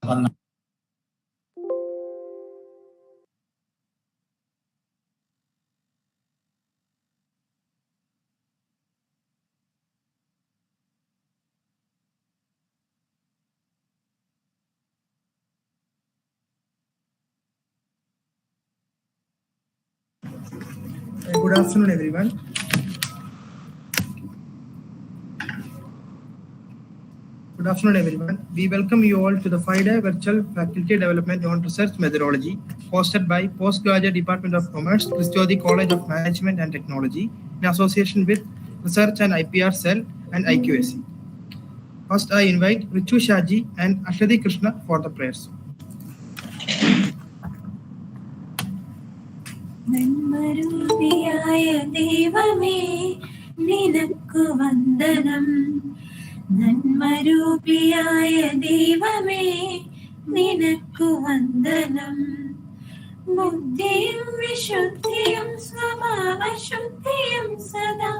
Good afternoon, everyone. Good afternoon, everyone. We welcome you all to the 5-day virtual faculty development on research methodology hosted by Postgraduate Department of Commerce, Christiodi College of Management and Technology in association with Research and IPR Cell and IQAC. First, I invite Richu Shaji and Ashadi Krishna for the prayers. നന്മരൂപിയായ ദൈവമേ നിനക്കു വന്ദനം നന്മരൂപിയായ ദൈവമേ നിനക്കു വന്ദനം ബുദ്ധിയും വിശുദ്ധിയും സ്വഭാവശുദ്ധിയും സദാ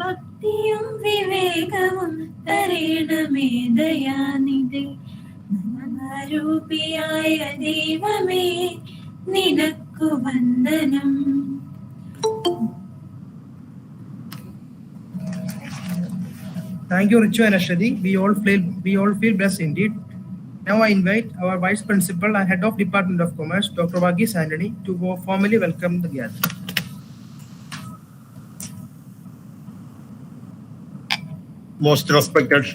ഭക്തിയും വിവേകവും തരേണമേ ദയാനിധി നന്മരൂപിയായ ദൈവമേ നിനക്കു വന്ദനം. Thank you, Richu and Ashadi. We all feel blessed indeed. Now I invite our Vice Principal and Head of Department of Commerce, Dr. Vagis Anthony, to formally welcome the guests. Most respected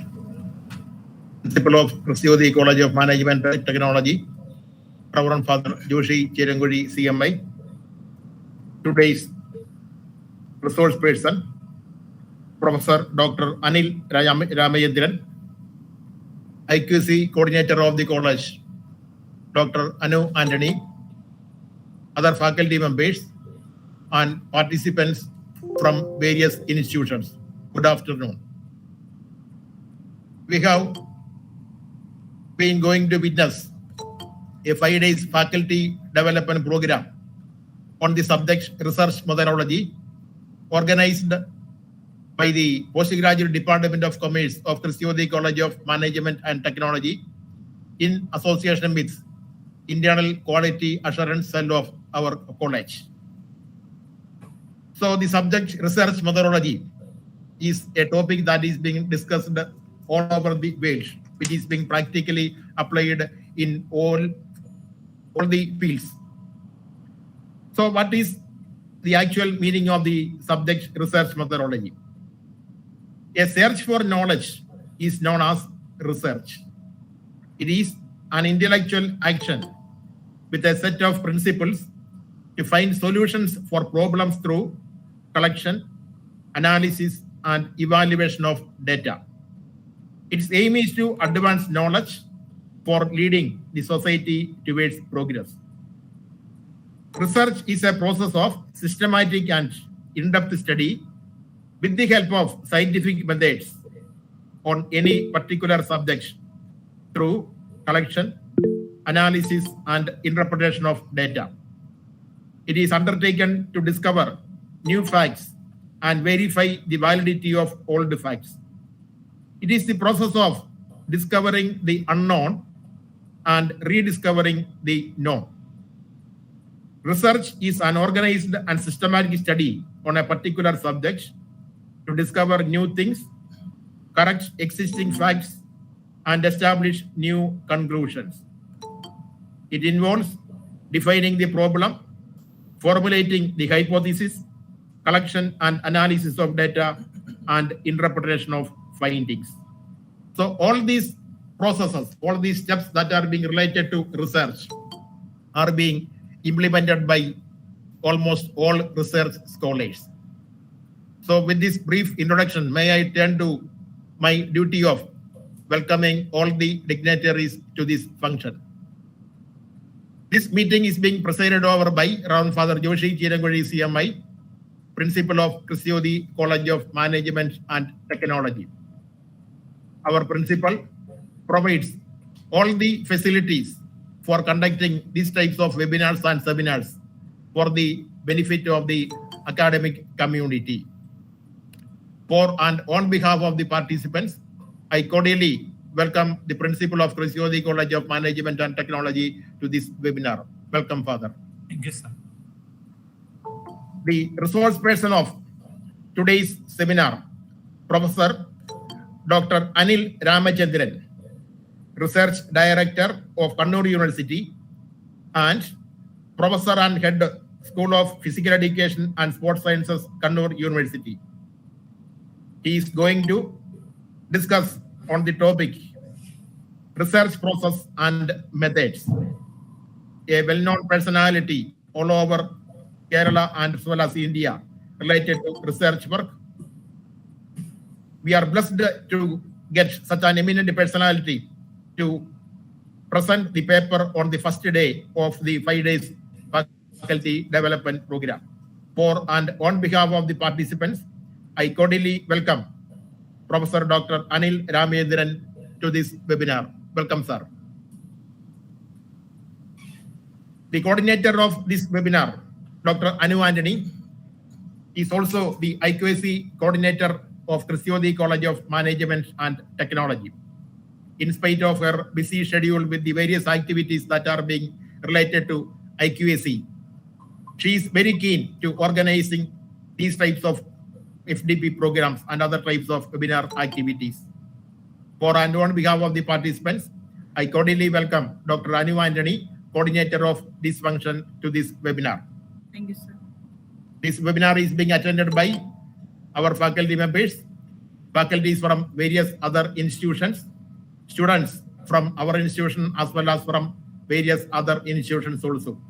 Principal of Christiodi College of Management and Technology, Reverend Father Joshi Cherangudi, CMI, today's resource person, Professor Dr. Anil Ramayendran, IQC Coordinator of the College, Dr. Anu Anthony, other faculty members, and participants from various institutions. Good afternoon. We have been going to witness a 5-day faculty development program on the subject research methodology organized by the Postgraduate Department of Commerce of Christiodi College of Management and Technology in association with Internal Quality Assurance Cell of our college. So the subject research methodology is a topic that is being discussed all over the world, which is being practically applied in all the fields. So what is the actual meaning of the subject research methodology? A search for knowledge is known as research. It is an intellectual action with a set of principles to find solutions for problems through collection, analysis, and evaluation of data. Its aim is to advance knowledge for leading the society towards progress. Research is a process of systematic and in-depth study with the help of scientific methods on any particular subject through collection, analysis, and interpretation of data. It is undertaken to discover new facts and verify the validity of old facts. It is the process of discovering the unknown and rediscovering the known. Research is an organized and systematic study on a particular subject to discover new things, correct existing facts, and establish new conclusions. It involves defining the problem, formulating the hypothesis, collection and analysis of data, and interpretation of findings. So all these processes, all these steps that are being related to research are being implemented by almost all research scholars. So with this brief introduction, may I turn to my duty of welcoming all the dignitaries to this function. This meeting is being presided over by Reverend Father Joshi Cherangudi, CMI, Principal of Christiodi College of Management and Technology. Our principal provides all the facilities for conducting these types of webinars and seminars for the benefit of the academic community. For and on behalf of the participants, I cordially welcome the principal of Krisyodi College of Management and Technology to this webinar. Welcome, Father. Thank you, sir. The resource person of today's seminar, Professor Dr. Anil Ramachandran, Research Director of Kannur University and Professor and Head School of Physical Education and Sports Sciences, Kannur University. He is going to discuss on the topic research process and methods. A well-known personality all over Kerala and as well as India related to research work. We are blessed to get such an eminent personality to present the paper on the first day of the 5 days faculty development program. For and on behalf of the participants, I cordially welcome Professor Dr. Anil Ramachandran to this webinar. Welcome, sir. The coordinator of this webinar, Dr. Anu Antony, is also the IQAC coordinator of Krisyodi College of Management and Technology. In spite of her busy schedule with the various activities that are being related to IQAC, she is very keen to organizing these types of FDP programs and other types of webinar activities. For and on behalf of the participants, I cordially welcome Dr. Anu Antony, coordinator of this function, to this webinar. Thank you, sir. This webinar is being attended by our faculty members, faculties from various other institutions, students from our institution as well as from various other institutions also.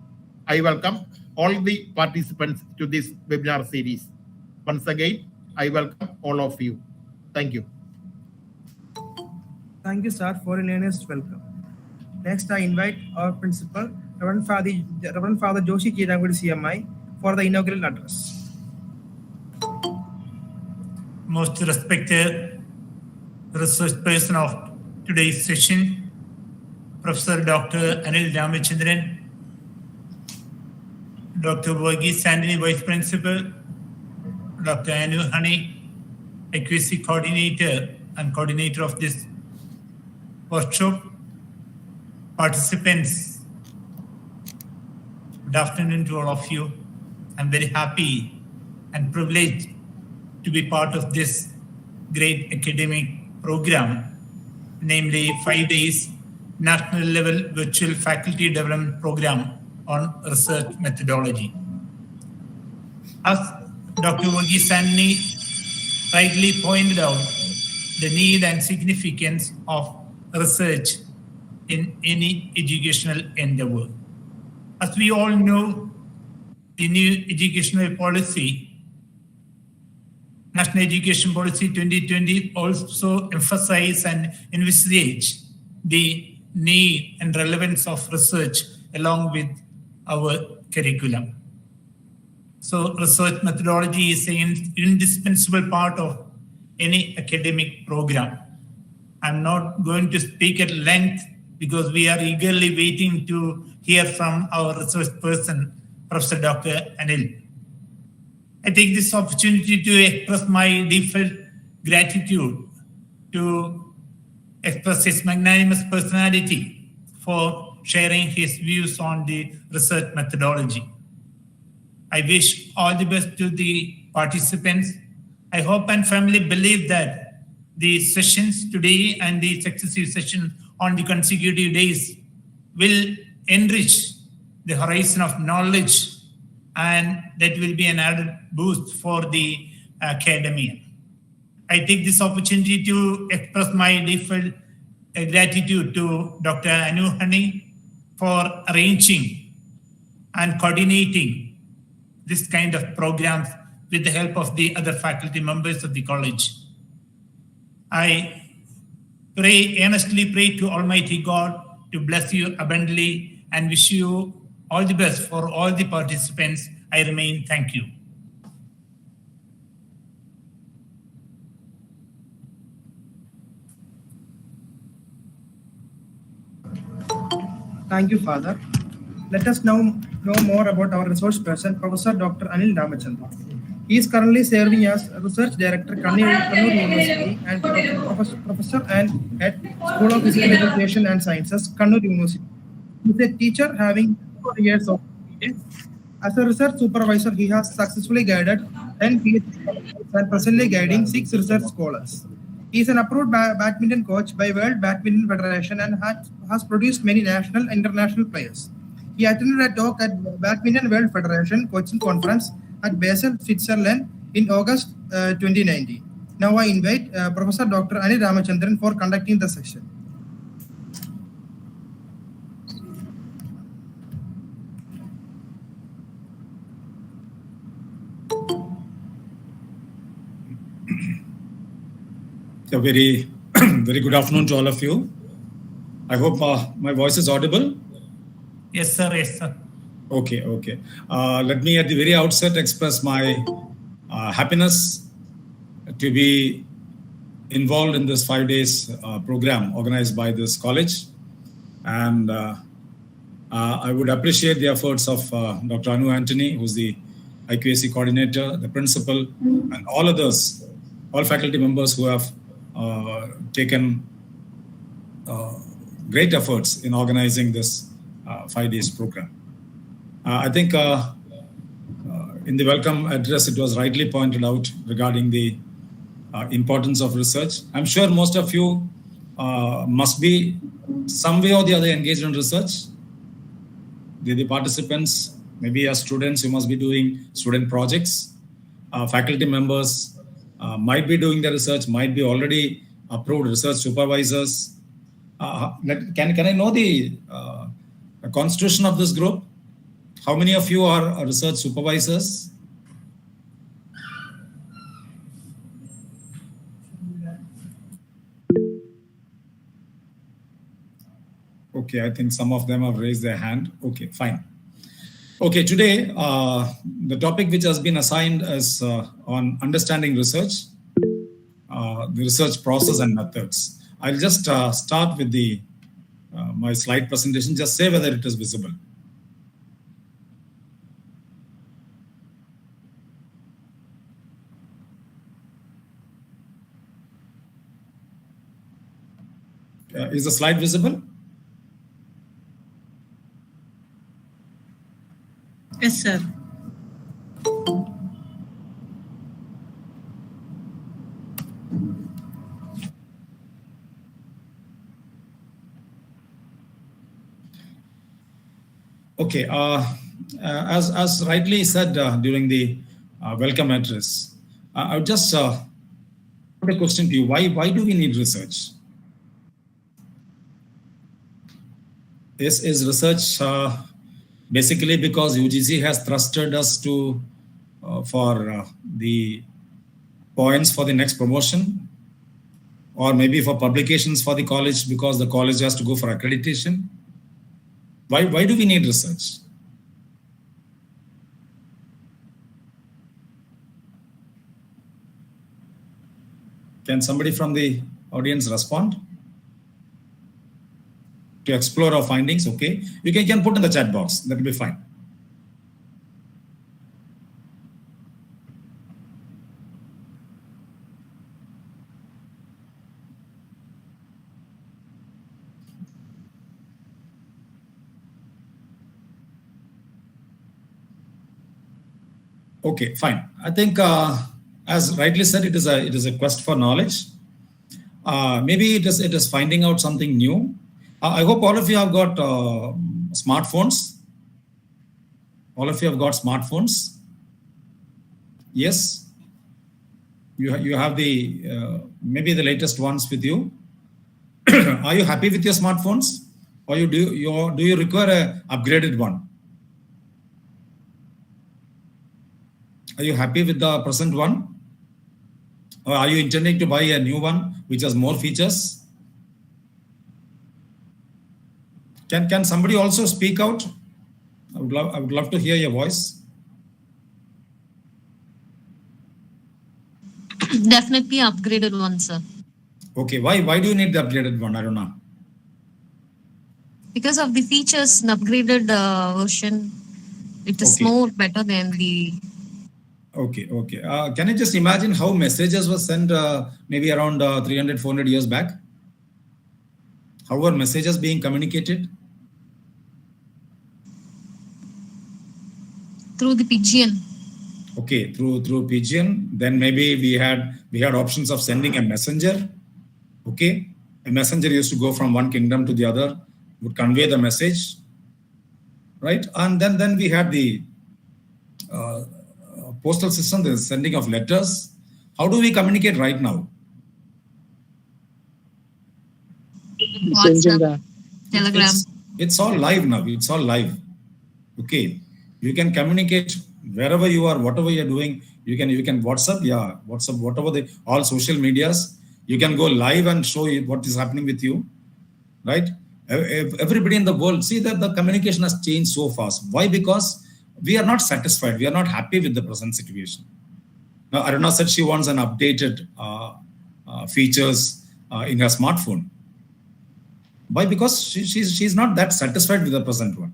I welcome all the participants to this webinar series. Once again, I welcome all of you. Thank you. Thank you, sir, for an earnest welcome. Next, I invite our principal, Reverend Father Joshi Chirangudi CMI, for the inaugural address. Most respected research person of today's session, Professor Dr. Anil Ramachandran, Dr. Varghese Antony, Vice Principal, Dr. Anu Honey, IQAC Coordinator and Coordinator of this workshop, participants, good afternoon to all of you. I'm very happy and privileged to be part of this great academic program, namely 5 days national level virtual faculty development program on research methodology. As Dr. Varghese Antony rightly pointed out, the need and significance of research in any educational endeavor. As we all know, the new educational policy, National Education Policy 2020, also emphasize and envisage the need and relevance of research along with our curriculum. So research methodology is an indispensable part of any academic program. I'm not going to speak at length because we are eagerly waiting to hear from our research person, Professor Dr. Anil. I take this opportunity to express my deepest gratitude to express his magnanimous personality for sharing his views on the research methodology. I wish all the best to the participants. I hope and firmly believe that the sessions today and the successive sessions on the consecutive days will enrich the horizon of knowledge, and that will be an added boost for the academia. I take this opportunity to express my deepest gratitude to Dr. Anu Honey for arranging and coordinating this kind of programs with the help of the other faculty members of the college. I earnestly pray to Almighty God to bless you abundantly and wish you all the best for all the participants. I remain. Thank you. Thank you, Father. Let us now know more about our resource person, Professor Dr. Anil Ramachandran. He is currently serving as Research Director, Kannur University, and Professor and Head School of Physical Education and Sciences, Kannur University. He is a teacher having 4 years of experience. As a research supervisor, he has successfully guided 10 PhD scholars and presently guiding 6 research scholars. He is an approved badminton coach by World Badminton Federation and has produced many national and international players. He attended a talk at Badminton World Federation Coaching Conference at Basel, Switzerland in August 2019. Now I invite Professor Dr. Anil Ramachandran for conducting the session. A very, very good afternoon to all of you. I hope my voice is audible. Yes, sir. Yes, sir. Okay. Let me at the very outset express my happiness to be involved in this 5 days program organized by this college. And I would appreciate the efforts of Dr. Anu Antony, who's the IQAC coordinator, the principal, and all others, all faculty members who have taken great efforts in organizing this 5 days program. I think in the welcome address, it was rightly pointed out regarding the importance of research. I'm sure most of you must be some way or the other engaged in research. The participants, maybe as students, you must be doing student projects. Faculty members might be doing the research, might be already approved research supervisors. Can I know the constitution of this group? How many of you are research supervisors? Okay, I think some of them have raised their hand. Okay, fine. Okay, today, the topic which has been assigned is on understanding research, the research process and methods. I'll just start with the my slide presentation, just say whether it is visible. Is the slide visible? Yes, sir. Okay, as rightly said during the welcome address, I would just put a question to you. Why do we need research? Is research basically because UGC has thrusted us to for the points for the next promotion, or maybe for publications for the college because the college has to go for accreditation? Why do we need research? Can somebody from the audience respond? To explore our findings, okay? You can put in the chat box, that will be fine. Okay, fine. I think, as rightly said, it is a quest for knowledge. Maybe it is finding out something new. I hope all of you have got smartphones. All of you have got smartphones. Yes. You have the maybe the latest ones with you. Are you happy with your smartphones, or do you require a upgraded one? Are you happy with the present one? Or are you intending to buy a new one which has more features? Can somebody also speak out? I would love to hear your voice. Definitely upgraded one, sir. Okay, why do you need the upgraded one? I don't know. Because of the features, an upgraded version, it is Okay. more better than the. Okay. Can you just imagine how messages were sent maybe around 300, 400 years back? How are messages being communicated? Through the pigeon. Okay, through pigeon. Then maybe we had options of sending a messenger. Okay, a messenger used to go from one kingdom to the other, would convey the message, right? And then we had the postal system, the sending of letters. How do we communicate right now? WhatsApp, Telegram. It's all live now. It's all live. Okay, you can communicate wherever you are, whatever you're doing. You can WhatsApp, WhatsApp, whatever all social medias. You can go live and show what is happening with you, right? Everybody in the world, see that the communication has changed so fast. Why? Because we are not satisfied. We are not happy with the present situation. Now, Aruna said she wants an updated features in her smartphone. Why? Because she's not that satisfied with the present one.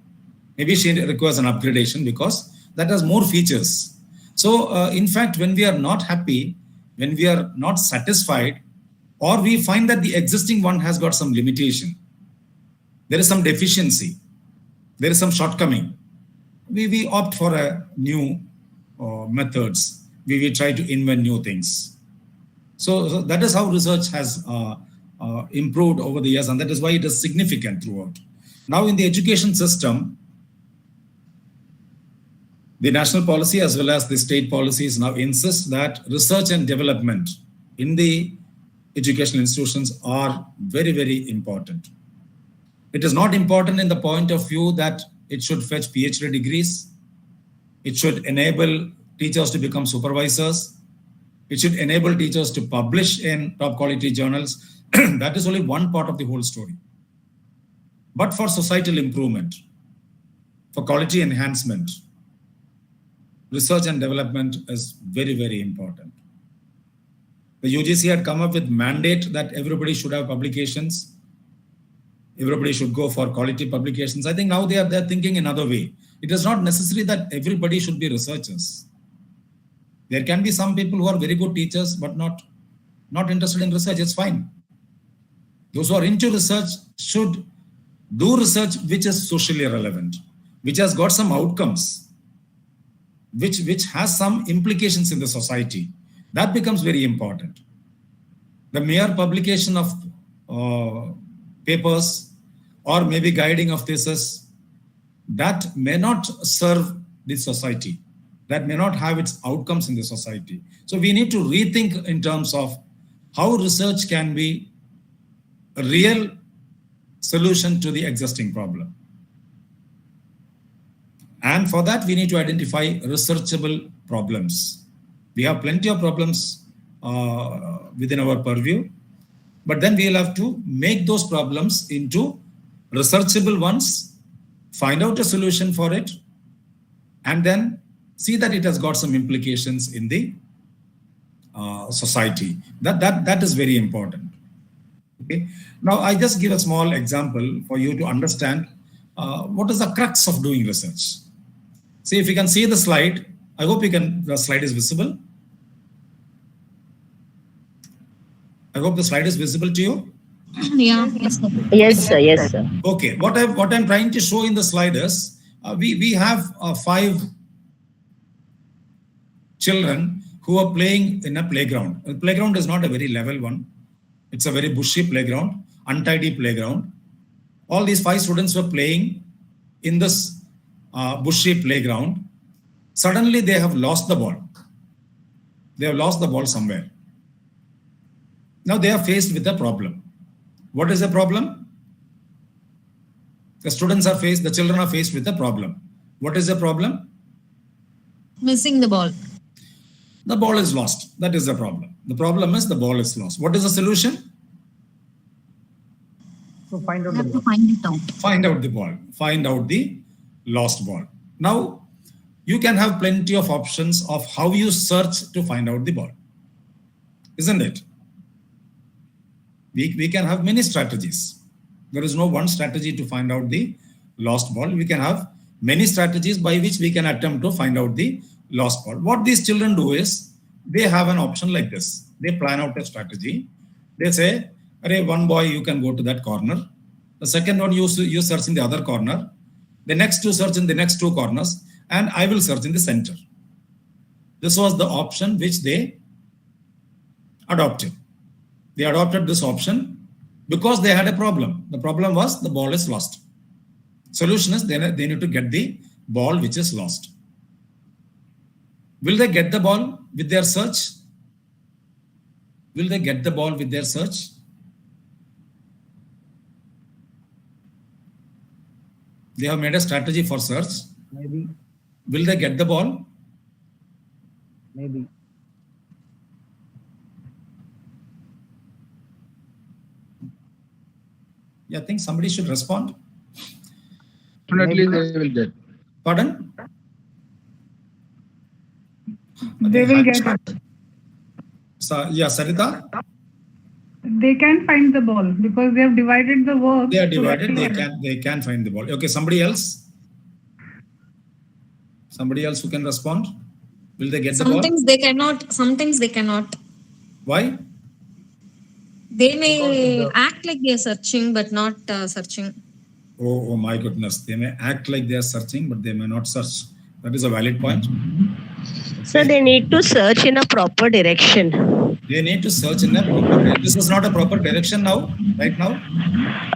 Maybe she requires an upgradation because that has more features. So, in fact, when we are not happy, when we are not satisfied, or we find that the existing one has got some limitation, there is some deficiency, there is some shortcoming, we opt for a new methods. We try to invent new things. So that is how research has improved over the years, and that is why it is significant throughout. Now in the education system, the national policy as well as the state policies now insist that research and development in the educational institutions are very, very important. It is not important in the point of view that it should fetch PhD degrees. It should enable teachers to become supervisors. It should enable teachers to publish in top quality journals. That is only one part of the whole story. But for societal improvement, for quality enhancement, research and development is very, very important. The UGC had come up with mandate that everybody should have publications. Everybody should go for quality publications. I think now they're thinking another way. It is not necessary that everybody should be researchers. There can be some people who are very good teachers, but not interested in research. It's fine. Those who are into research should do research which is socially relevant, which has got some outcomes, which has some implications in the society. That becomes very important. The mere publication of papers or maybe guiding of thesis, that may not serve the society. That may not have its outcomes in the society. So we need to rethink in terms of how research can be a real solution to the existing problem. And for that, we need to identify researchable problems. We have plenty of problems within our purview, but then we'll have to make those problems into researchable ones, find out a solution for it, and then see that it has got some implications in the society. That is very important. Okay. Now, I just give a small example for you to understand what is the crux of doing research. See, if you can see the slide, I hope the slide is visible. I hope the slide is visible to you. Yeah. Yes, sir. Yes, sir. Yes, sir. Okay. What I'm trying to show in the slide is we have 5 children who are playing in a playground. The playground is not a very level one. It's a very bushy playground, untidy playground. All these 5 students were playing in this bushy playground. Suddenly they have lost the ball. They have lost the ball somewhere. Now they are faced with a problem. What is the problem? The children are faced with a problem. What is the problem? Missing the ball. The ball is lost. That is the problem. The problem is the ball is lost. What is the solution? So find out We the have to ball. find it out. Find out the ball. Find out the lost ball. Now, you can have plenty of options of how you search to find out the ball. Isn't it? We can have many strategies. There is no one strategy to find out the lost ball. We can have many strategies by which we can attempt to find out the lost ball. What these children do is, they have an option like this. They plan out a strategy. They say, "Arey, one boy, you can go to that corner. The second one, you search in the other corner. The next two search in the next two corners, and I will search in the center. This was the option which they adopted. They adopted this option because they had a problem. The problem was the ball is lost. Solution is they need to get the ball which is lost. Will they get the ball with their search? Will they get the ball with their search? They have made a strategy for search. Maybe. Will they get the ball? Maybe. Yeah, I think somebody should respond. Definitely they will get. Pardon? They will get it. Yeah, Sarita? They can find the ball because they have divided the work. They are divided. They can find the ball. Okay, somebody else? Somebody else who can respond? Will they get the ball? Sometimes they cannot, sometimes they cannot. Why? They may act like they are searching, but not searching. Oh my goodness. They may act like they are searching, but they may not search. That is a valid point. So they need to search in a proper direction. They need to search in a proper direction. This is not a proper direction now, right now?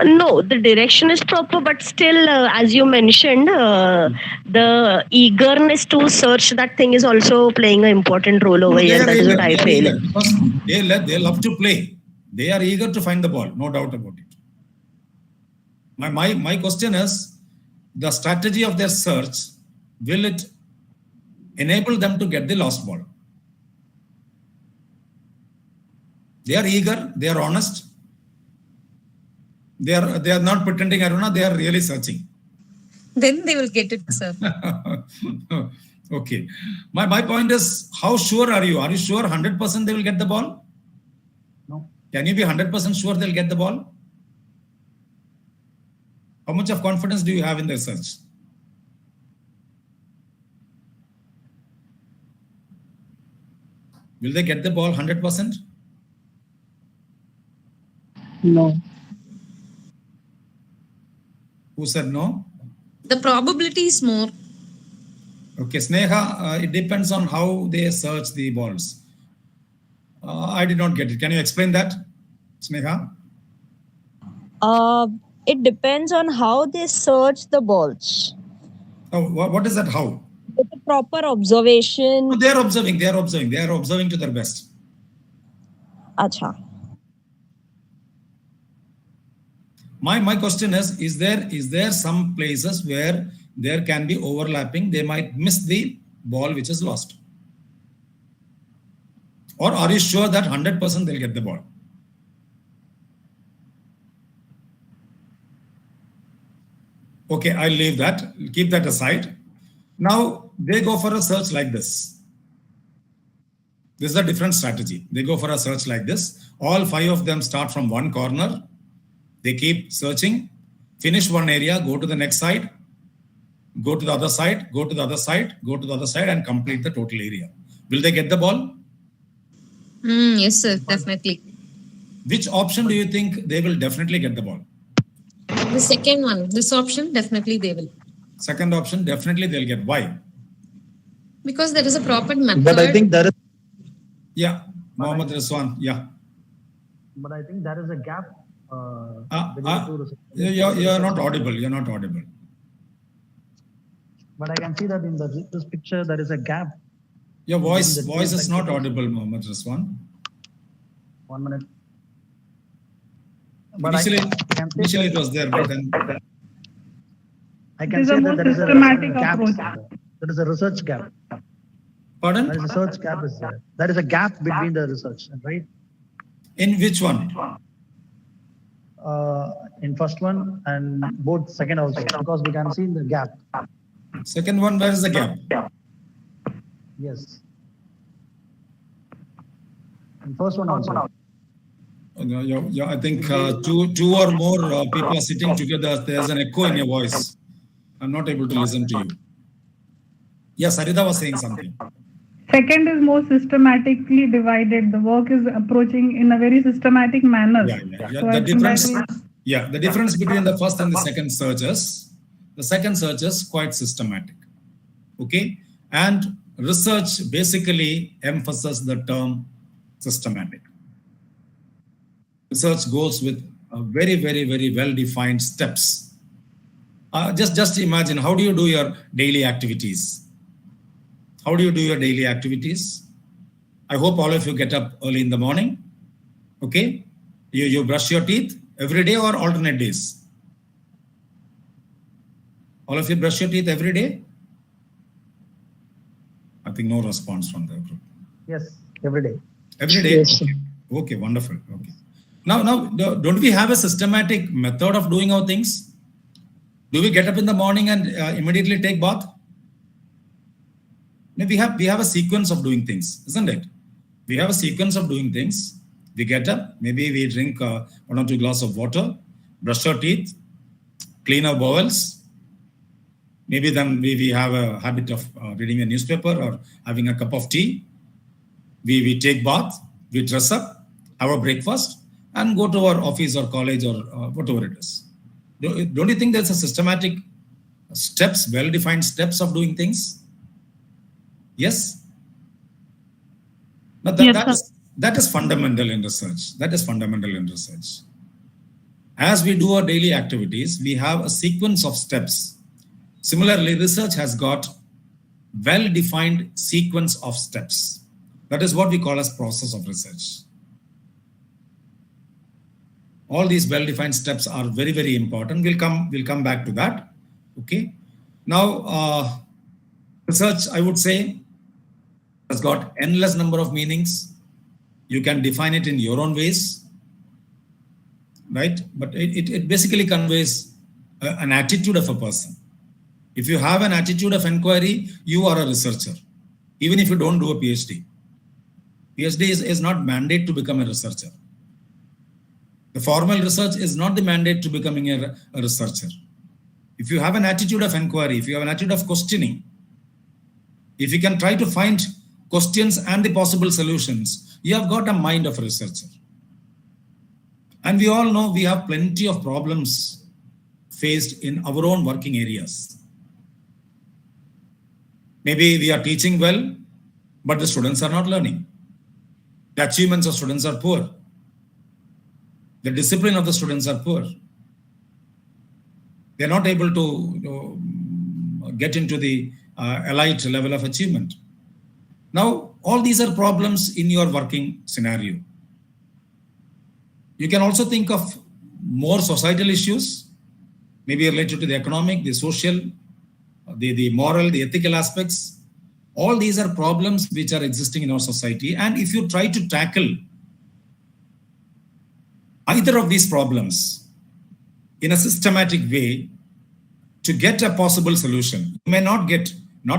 No, the direction is proper, but still, as you mentioned, the eagerness to search that thing is also playing an important role over here. That is what I feel. Because they love to play. They are eager to find the ball, no doubt about it. My question is, the strategy of their search, will it enable them to get the lost ball? They are eager, they are honest. They are not pretending, Aruna, they are really searching. Then they will get it, sir. Okay. My point is, how sure are you? Are you sure 100% they will get the ball? No. Can you be 100% sure they'll get the ball? How much of confidence do you have in their search? Will they get the ball 100%? No. Who said no? The probability is more. Okay, Sneha, it depends on how they search the balls. I did not get it. Can you explain that, Sneha? It depends on how they search the balls. Oh, what is that? How? With a proper observation. No, they are observing. They are observing to their best. Acha. My question is there some places where there can be overlapping? They might miss the ball which is lost. Or are you sure that 100% they'll get the ball? Okay, I'll leave that. Keep that aside. Now, they go for a search like this. This is a different strategy. They go for a search like this. All 5 of them start from one corner. They keep searching, finish one area, go to the next side, go to the other side, go to the other side, go to the other side, and complete the total area. Will they get the ball? Yes, sir, definitely. Which option do you think they will definitely get the ball? The second one, this option, definitely they will. Second option, definitely they'll get. Why? Because there is a proper method. But I think there is. Yeah, Mohammed Rizwan. Yeah. But I think there is a gap. You're not audible. You're not audible. But I can see that in this picture there is a gap. Your voice is not audible, Mohammed Rizwan. 1 minute. But initially it was there, but then I can It is say a that more there is a systematic gap. approach. There is a research gap. pardon? There is a search gap. There is a gap between the research, right? In which one? In first one and both second also, because we can see the gap. Second one, where is the gap? Yes. And first one also. I think two or more people are sitting together. There's an echo in your voice. I'm not able to listen to you. Yes, Sarita was saying something. Second is more systematically divided. The work is approaching in a very systematic manner. Yeah. So I The think that difference. will- Yeah, the difference between the first and the second search is, the second search is quite systematic. Okay, and research basically emphasizes the term systematic. Research goes with a very, very, very well-defined steps. Just imagine, how do you do your daily activities? How do you do your daily activities? I hope all of you get up early in the morning. Okay, you brush your teeth every day or alternate days? All of you brush your teeth every day? I think no response from the group. Yes, every day. Every day? Yes. Okay, wonderful. Okay. Now, don't we have a systematic method of doing our things? Do we get up in the morning and immediately take bath? No, we have a sequence of doing things, isn't it? We have a sequence of doing things. We get up, maybe we drink 1 or 2 glasses of water, brush our teeth, clean our bowels. Maybe then we have a habit of reading a newspaper or having a cup of tea. We take bath, we dress up, have a breakfast, and go to our office or college or whatever it is. Don't you think there's a systematic steps, well-defined steps of doing things? Yes? But that is fundamental in research. That is fundamental in research. As we do our daily activities, we have a sequence of steps. Similarly, research has got well-defined sequence of steps. That is what we call as process of research. All these well-defined steps are very, very important. We'll come back to that. Okay. Now, research, I would say, has got endless number of meanings. You can define it in your own ways, right? But it basically conveys an attitude of a person. If you have an attitude of inquiry, you are a researcher, even if you don't do a PhD. PhD is not mandate to become a researcher. The formal research is not the mandate to becoming a researcher. If you have an attitude of inquiry, if you have an attitude of questioning, if you can try to find questions and the possible solutions, you have got a mind of a researcher. And we all know we have plenty of problems faced in our own working areas. Maybe we are teaching well, but the students are not learning. The achievements of students are poor. The discipline of the students are poor. They're not able to get into the elite level of achievement. Now, all these are problems in your working scenario. You can also think of more societal issues, maybe related to the economic, the social, the moral, the ethical aspects. All these are problems which are existing in our society. And if you try to tackle either of these problems in a systematic way to get a possible solution, you may not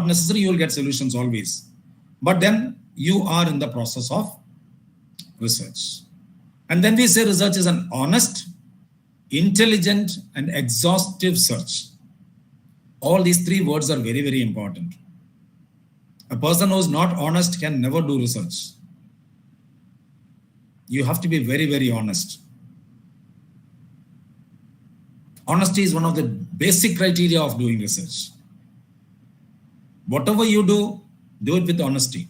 necessarily you will get solutions always, but then you are in the process of research. And then we say research is an honest, intelligent, and exhaustive search. All these three words are very, very important. A person who is not honest can never do research. You have to be very, very honest. Honesty is one of the basic criteria of doing research. Whatever you do it with honesty.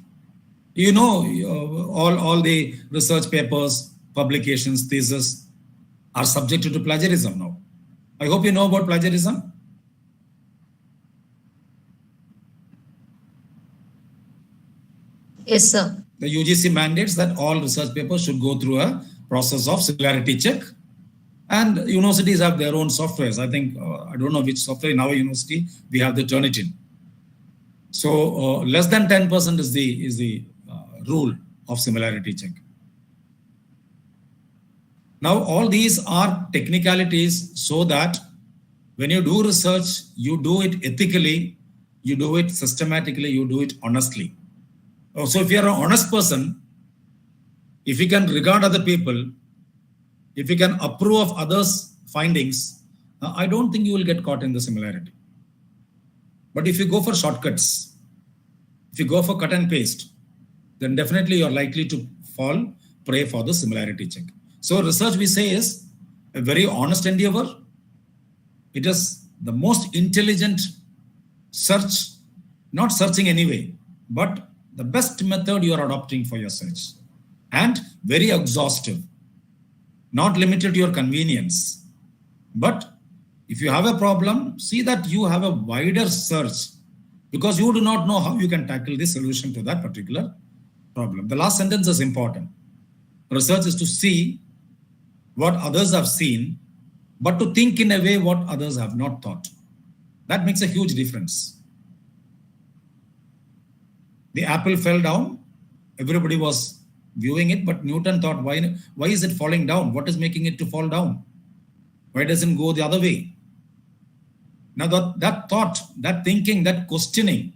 You know, all the research papers, publications, theses are subjected to plagiarism now. I hope you know about plagiarism. Yes, sir. The UGC mandates that all research papers should go through a process of similarity check. And universities have their own softwares. I think, I don't know which software in our university, we have the Turnitin. So less than 10% is the rule of similarity check. Now, all these are technicalities so that when you do research, you do it ethically, you do it systematically, you do it honestly. So if you are an honest person, if you can regard other people, if you can approve of others' findings, I don't think you will get caught in the similarity. But if you go for shortcuts, if you go for cut and paste, then definitely you're likely to fall prey for the similarity check. So research, we say, is a very honest endeavor. It is the most intelligent search, not searching anyway, but the best method you are adopting for your search, and very exhaustive, not limited to your convenience. But if you have a problem, see that you have a wider search, because you do not know how you can tackle the solution to that particular problem. The last sentence is important. Research is to see what others have seen, but to think in a way what others have not thought. That makes a huge difference. The apple fell down. Everybody was viewing it, but Newton thought, why is it falling down? What is making it to fall down? Why doesn't it go the other way? Now that thought, that thinking, that questioning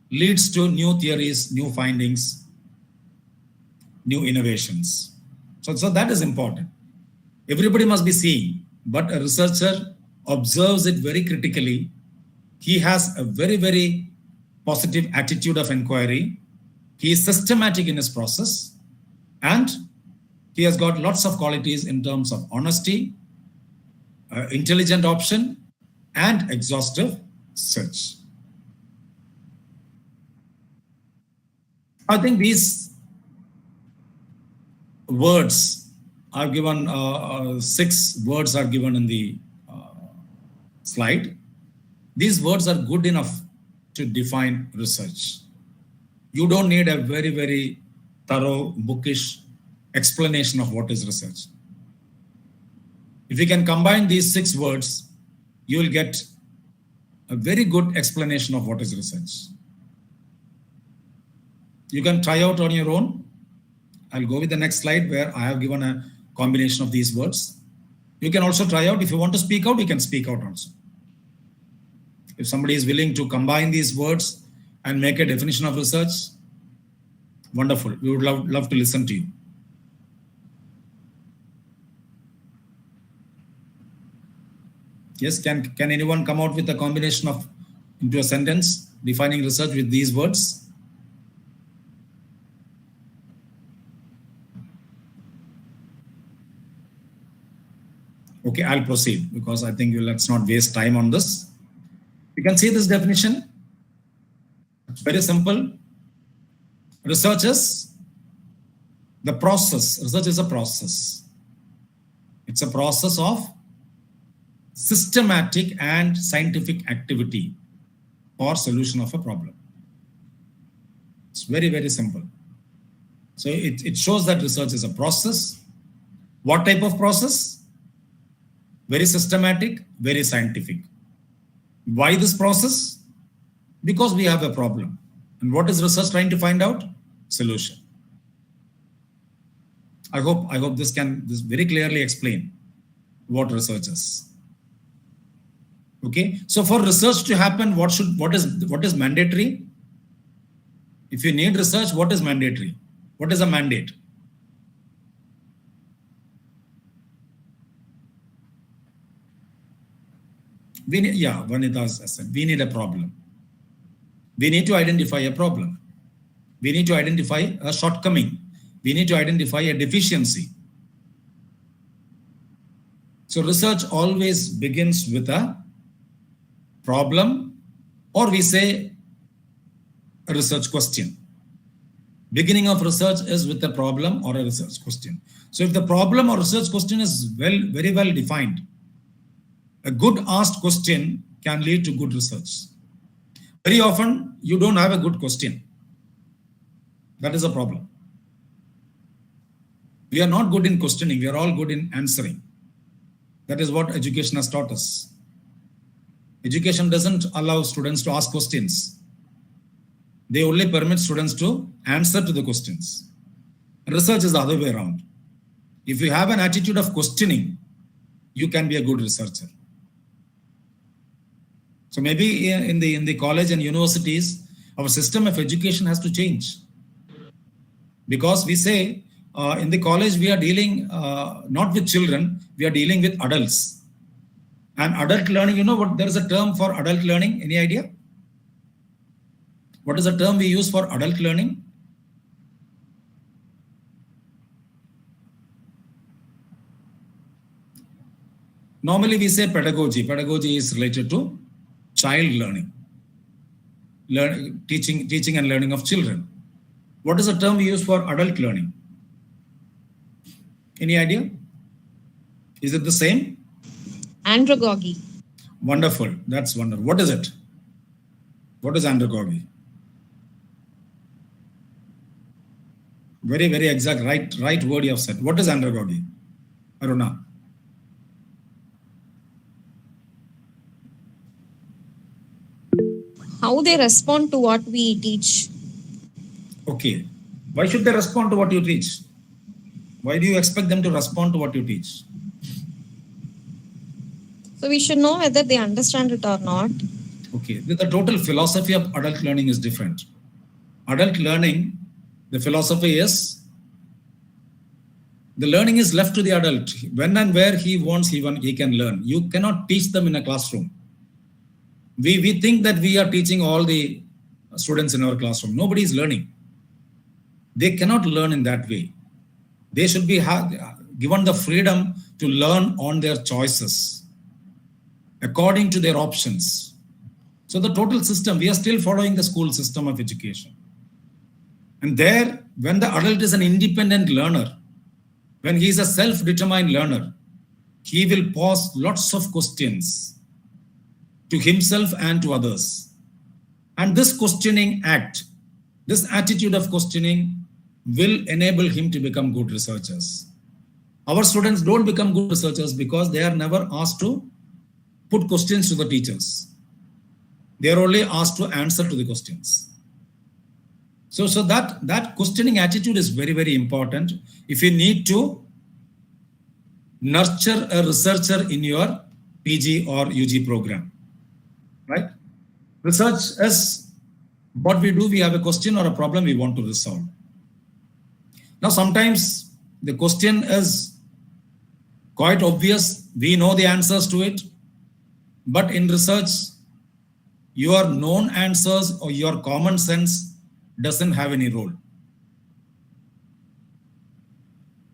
leads to new theories, new findings, new innovations. So that is important. Everybody must be seeing, but a researcher observes it very critically. He has a very, very positive attitude of inquiry. He is systematic in his process, and he has got lots of qualities in terms of honesty, intelligent option, and exhaustive search. I think these words are given, 6 words are given in the slide. These words are good enough to define research. You don't need a very, very thorough, bookish explanation of what is research. If you can combine these 6 words, you will get a very good explanation of what is research. You can try out on your own. I'll go with the next slide where I have given a combination of these words. You can also try out. If you want to speak out, you can speak out also. If somebody is willing to combine these words and make a definition of research, wonderful. We would love to listen to you. Yes, can anyone come out with a combination of into a sentence defining research with these words? Okay, I'll proceed because I think let's not waste time on this. You can see this definition. It's very simple. Research is the process. Research is a process. It's a process of systematic and scientific activity for solution of a problem. It's very, very simple. So it shows that research is a process. What type of process? Very systematic, very scientific. Why this process? Because we have a problem. And what is research trying to find out? Solution. I hope this very clearly explain what research is. Okay, so for research to happen, what is mandatory? If you need research, what is mandatory? What is a mandate? Vanita said, we need a problem. We need to identify a problem. We need to identify a shortcoming. We need to identify a deficiency. So research always begins with a problem, or we say a research question. Beginning of research is with a problem or a research question. So if the problem or research question is very well defined, a good asked question can lead to good research. Very often, you don't have a good question. That is a problem. We are not good in questioning. We are all good in answering. That is what education has taught us. Education doesn't allow students to ask questions. They only permit students to answer to the questions. Research is the other way around. If you have an attitude of questioning, you can be a good researcher. So maybe in the college and universities, our system of education has to change. Because we say in the college, we are dealing not with children, we are dealing with adults. And adult learning, you know what, there is a term for adult learning. Any idea? What is the term we use for adult learning? Normally we say pedagogy. Pedagogy is related to child learning, teaching and learning of children. What is the term we use for adult learning? Any idea? Is it the same? Andragogy. Wonderful. That's wonderful. What is it? What is andragogy? Very, very exact. Right word you have said. What is andragogy? Aruna. How they respond to what we teach. Okay. Why should they respond to what you teach? Why do you expect them to respond to what you teach? So we should know whether they understand it or not. Okay. The total philosophy of adult learning is different. Adult learning, the philosophy is the learning is left to the adult. When and where he wants, he can learn. You cannot teach them in a classroom. We think that we are teaching all the students in our classroom. Nobody is learning. They cannot learn in that way. They should be given the freedom to learn on their choices, according to their options. So the total system, we are still following the school system of education. And there, when the adult is an independent learner, when he is a self-determined learner, he will pose lots of questions to himself and to others. And this questioning act, this attitude of questioning will enable him to become good researchers. Our students don't become good researchers because they are never asked to put questions to the teachers. They are only asked to answer to the questions. So that questioning attitude is very, very important if you need to nurture a researcher in your PG or UG program. Right? Research is what we do. We have a question or a problem we want to resolve. Now, sometimes the question is quite obvious. We know the answers to it. But in research, your known answers or your common sense doesn't have any role.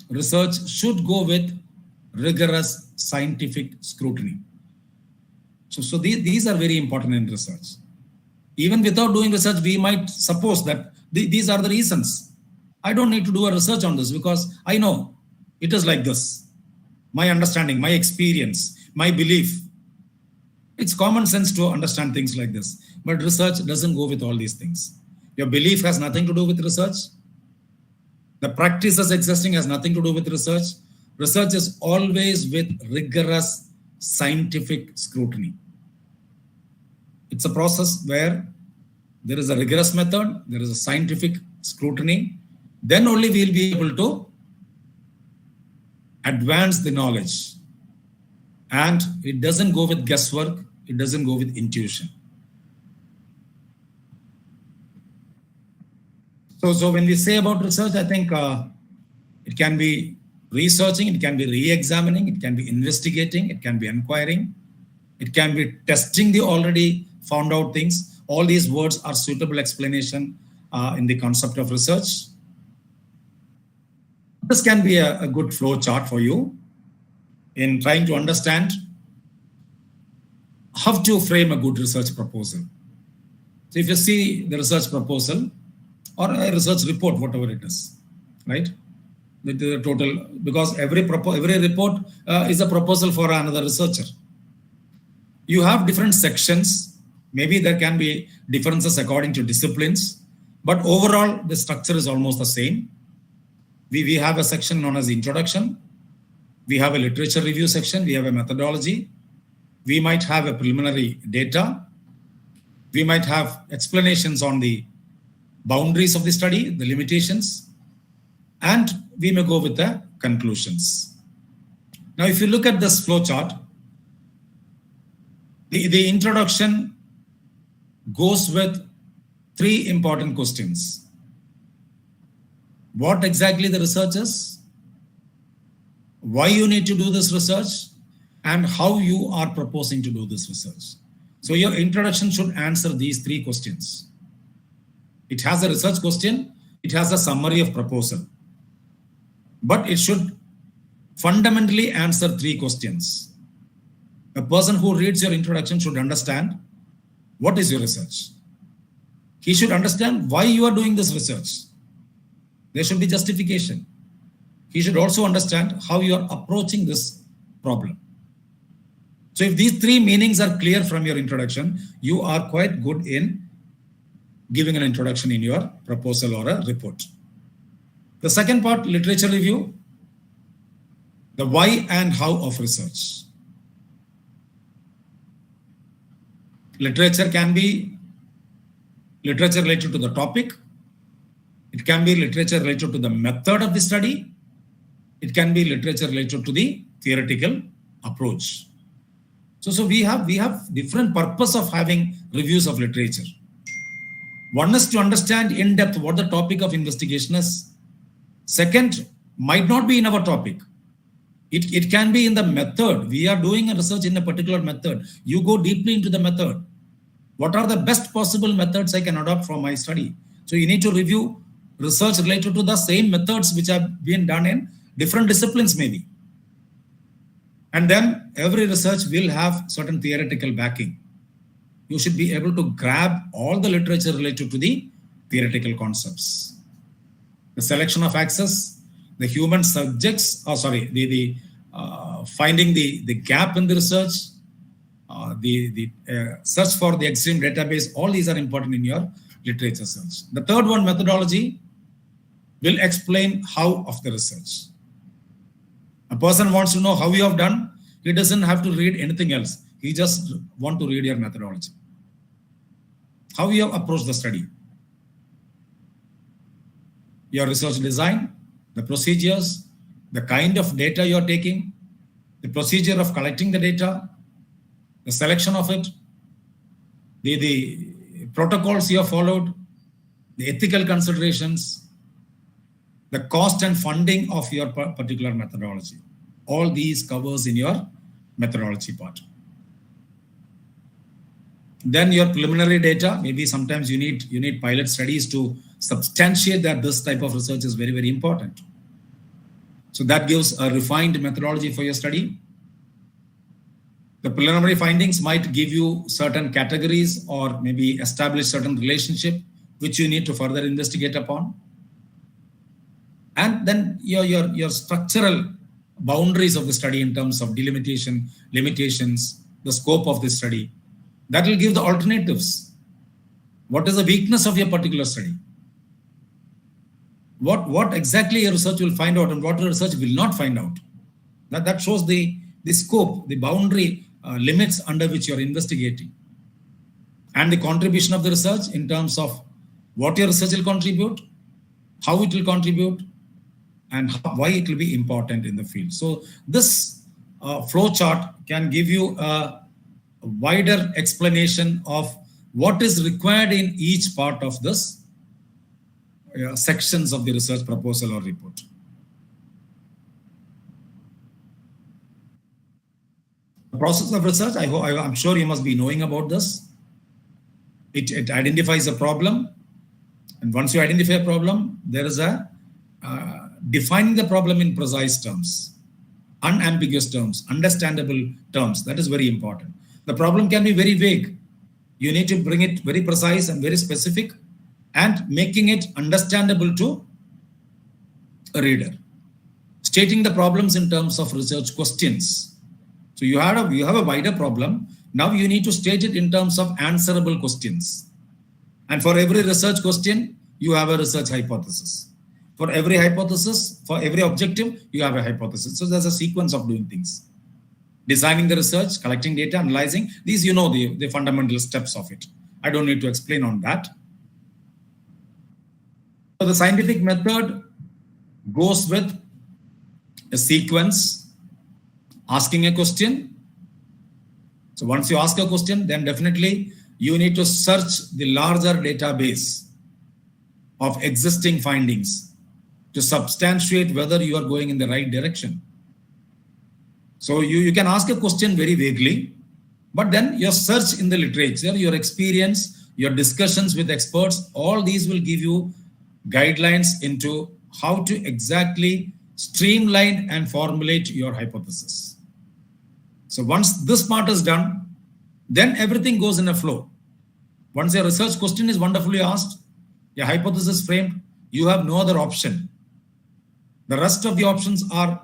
Research should go with rigorous scientific scrutiny. So these are very important in research. Even without doing research, we might suppose that these are the reasons. I don't need to do a research on this because I know it is like this. My understanding, my experience, my belief. It's common sense to understand things like this. But research doesn't go with all these things. Your belief has nothing to do with research. The practices existing has nothing to do with research. Research is always with rigorous scientific scrutiny. It's a process where there is a rigorous method, there is a scientific scrutiny. Then only we'll be able to advance the knowledge. And it doesn't go with guesswork. It doesn't go with intuition. So when we say about research, I think it can be researching, it can be re-examining, it can be investigating, it can be inquiring, it can be testing the already found out things. All these words are suitable explanation in the concept of research. This can be a good flow chart for you in trying to understand how to frame a good research proposal. So if you see the research proposal or a research report, whatever it is, right? With the total, because every report is a proposal for another researcher. You have different sections. Maybe there can be differences according to disciplines, but overall the structure is almost the same. We have a section known as introduction. We have a literature review section. We have a methodology. We might have a preliminary data. We might have explanations on the boundaries of the study, the limitations, and we may go with the conclusions. Now, if you look at this flow chart, the introduction goes with three important questions. What exactly the research is, why you need to do this research, and how you are proposing to do this research. So your introduction should answer these three questions. It has a research question, it has a summary of proposal, but it should fundamentally answer three questions. A person who reads your introduction should understand what is your research. He should understand why you are doing this research. There should be justification. He should also understand how you are approaching this problem. So if these three meanings are clear from your introduction, you are quite good in giving an introduction in your proposal or a report. The second part, literature review, the why and how of research. Literature can be literature related to the topic. It can be literature related to the method of the study. It can be literature related to the theoretical approach. So we have different purpose of having reviews of literature. One is to understand in depth what the topic of investigation is. Second, might not be in our topic. It can be in the method. We are doing a research in a particular method. You go deeply into the method. What are the best possible methods I can adopt for my study? So you need to review research related to the same methods which have been done in different disciplines maybe. And then every research will have certain theoretical backing. You should be able to grab all the literature related to the theoretical concepts. The selection of access, the human subjects, finding the gap in the research, the search for the extreme database, all these are important in your literature search. The third one, methodology, will explain how of the research. A person wants to know how you have done. He doesn't have to read anything else. He just wants to read your methodology. How you have approached the study. Your research design, the procedures, the kind of data you are taking, the procedure of collecting the data, the selection of it, the protocols you have followed, the ethical considerations, the cost and funding of your particular methodology. All these covers in your methodology part. Then your preliminary data, maybe sometimes you need pilot studies to substantiate that this type of research is very, very important. So that gives a refined methodology for your study. The preliminary findings might give you certain categories or maybe establish certain relationship which you need to further investigate upon. And then your structural boundaries of the study in terms of delimitation, limitations, the scope of the study. That will give the alternatives. What is the weakness of your particular study? What exactly your research will find out and what your research will not find out. That shows the scope, the boundary limits under which you are investigating. And the contribution of the research in terms of what your research will contribute, how it will contribute, and why it will be important in the field. So this flow chart can give you a wider explanation of what is required in each part of this sections of the research proposal or report. The process of research, I'm sure you must be knowing about this. It identifies a problem. And once you identify a problem, there is a defining the problem in precise terms, unambiguous terms, understandable terms. That is very important. The problem can be very vague. You need to bring it very precise and very specific and making it understandable to a reader. Stating the problems in terms of research questions. So you have a wider problem. Now you need to state it in terms of answerable questions. And for every research question, you have a research hypothesis. For every hypothesis, for every objective, you have a hypothesis. So there's a sequence of doing things. Designing the research, collecting data, analyzing. These, you know, the fundamental steps of it. I don't need to explain on that. So the scientific method goes with a sequence, asking a question. So once you ask a question, then definitely you need to search the larger database of existing findings to substantiate whether you are going in the right direction. So you can ask a question very vaguely, but then your search in the literature, your experience, your discussions with experts, all these will give you guidelines into how to exactly streamline and formulate your hypothesis. So once this part is done, then everything goes in a flow. Once a research question is wonderfully asked, a hypothesis framed, you have no other option. The rest of the options are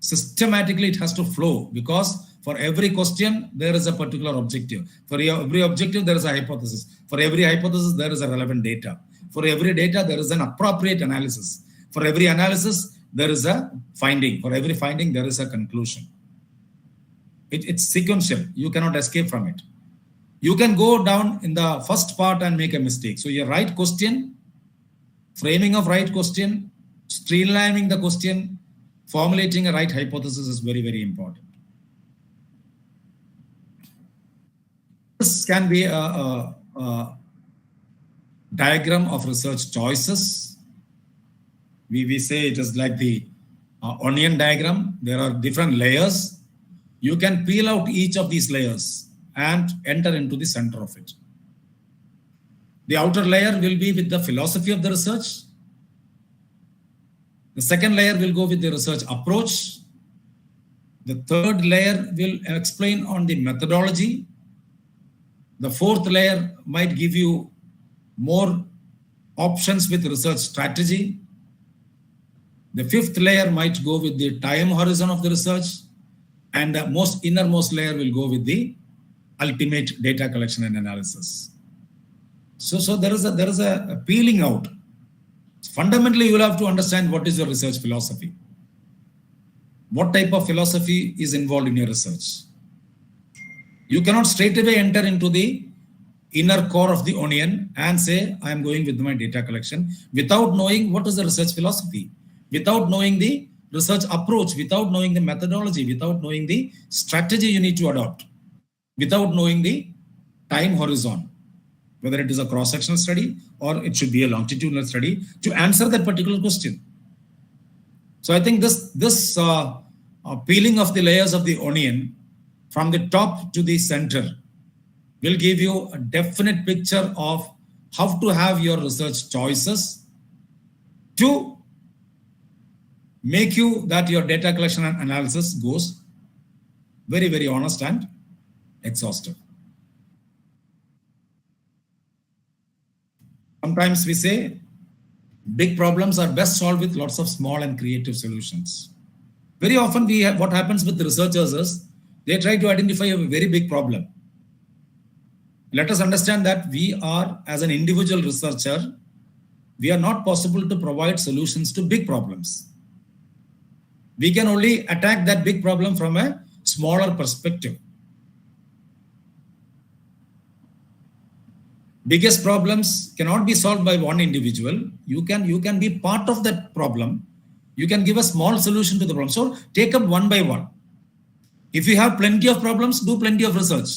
systematically, it has to flow, because for every question, there is a particular objective. For every objective, there is a hypothesis. For every hypothesis, there is a relevant data. For every data, there is an appropriate analysis. For every analysis, there is a finding. For every finding, there is a conclusion. It's sequential. You cannot escape from it. You can go down in the first part and make a mistake. So your right question, framing of right question, streamlining the question, formulating a right hypothesis is very, very important. This can be a diagram of research choices. We say it is like the onion diagram. There are different layers. You can peel out each of these layers and enter into the center of it. The outer layer will be with the philosophy of the research. The second layer will go with the research approach. The third layer will explain on the methodology. The fourth layer might give you more options with research strategy. The fifth layer might go with the time horizon of the research. And the innermost layer will go with the ultimate data collection and analysis. So there is a peeling out. Fundamentally, you will have to understand what is your research philosophy. What type of philosophy is involved in your research? You cannot straight away enter into the inner core of the onion and say, I am going with my data collection without knowing what is the research philosophy, without knowing the research approach, without knowing the methodology, without knowing the strategy you need to adopt, without knowing the time horizon, whether it is a cross-sectional study or it should be a longitudinal study to answer that particular question. So I think this peeling of the layers of the onion from the top to the center will give you a definite picture of how to have your research choices to make you that your data collection and analysis goes very, very honest and exhaustive. Sometimes we say big problems are best solved with lots of small and creative solutions. Very often what happens with the researchers is they try to identify a very big problem. Let us understand that we are, as an individual researcher, we are not possible to provide solutions to big problems. We can only attack that big problem from a smaller perspective. Biggest problems cannot be solved by one individual. You can be part of that problem. You can give a small solution to the problem. So take up one by one. If you have plenty of problems, do plenty of research.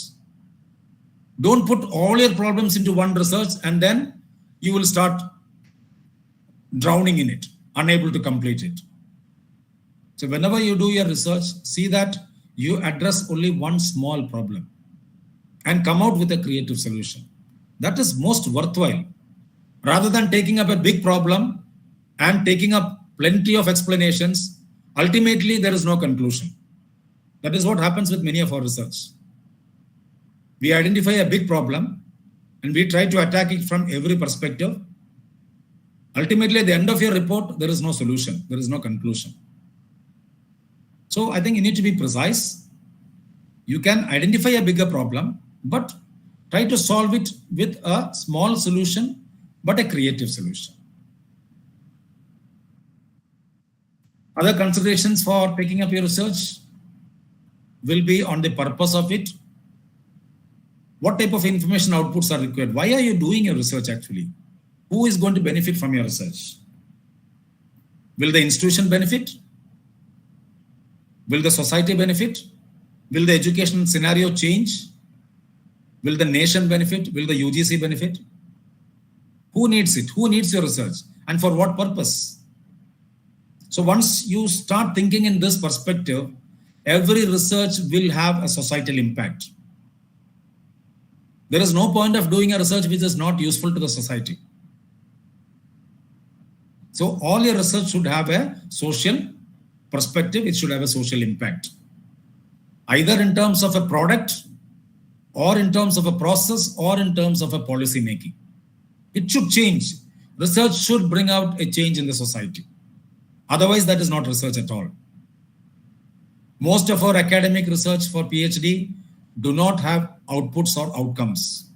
Don't put all your problems into one research and then you will start drowning in it, unable to complete it. So whenever you do your research, see that you address only one small problem and come out with a creative solution. That is most worthwhile. Rather than taking up a big problem and taking up plenty of explanations, ultimately there is no conclusion. That is what happens with many of our research. We identify a big problem and we try to attack it from every perspective. Ultimately, at the end of your report, there is no solution. There is no conclusion. So I think you need to be precise. You can identify a bigger problem, but try to solve it with a small solution, but a creative solution. Other considerations for taking up your research will be on the purpose of it. What type of information outputs are required? Why are you doing your research actually? Who is going to benefit from your research? Will the institution benefit? Will the society benefit? Will the education scenario change? Will the nation benefit? Will the UGC benefit? Who needs it? Who needs your research? And for what purpose? So once you start thinking in this perspective, every research will have a societal impact. There is no point of doing a research which is not useful to the society. So all your research should have a social perspective. It should have a social impact. either in terms of a product or in terms of a process or in terms of a policy making. It should change. Research should bring out a change in the society. Otherwise, that is not research at all. Most of our academic research for PhD do not have outputs or outcomes.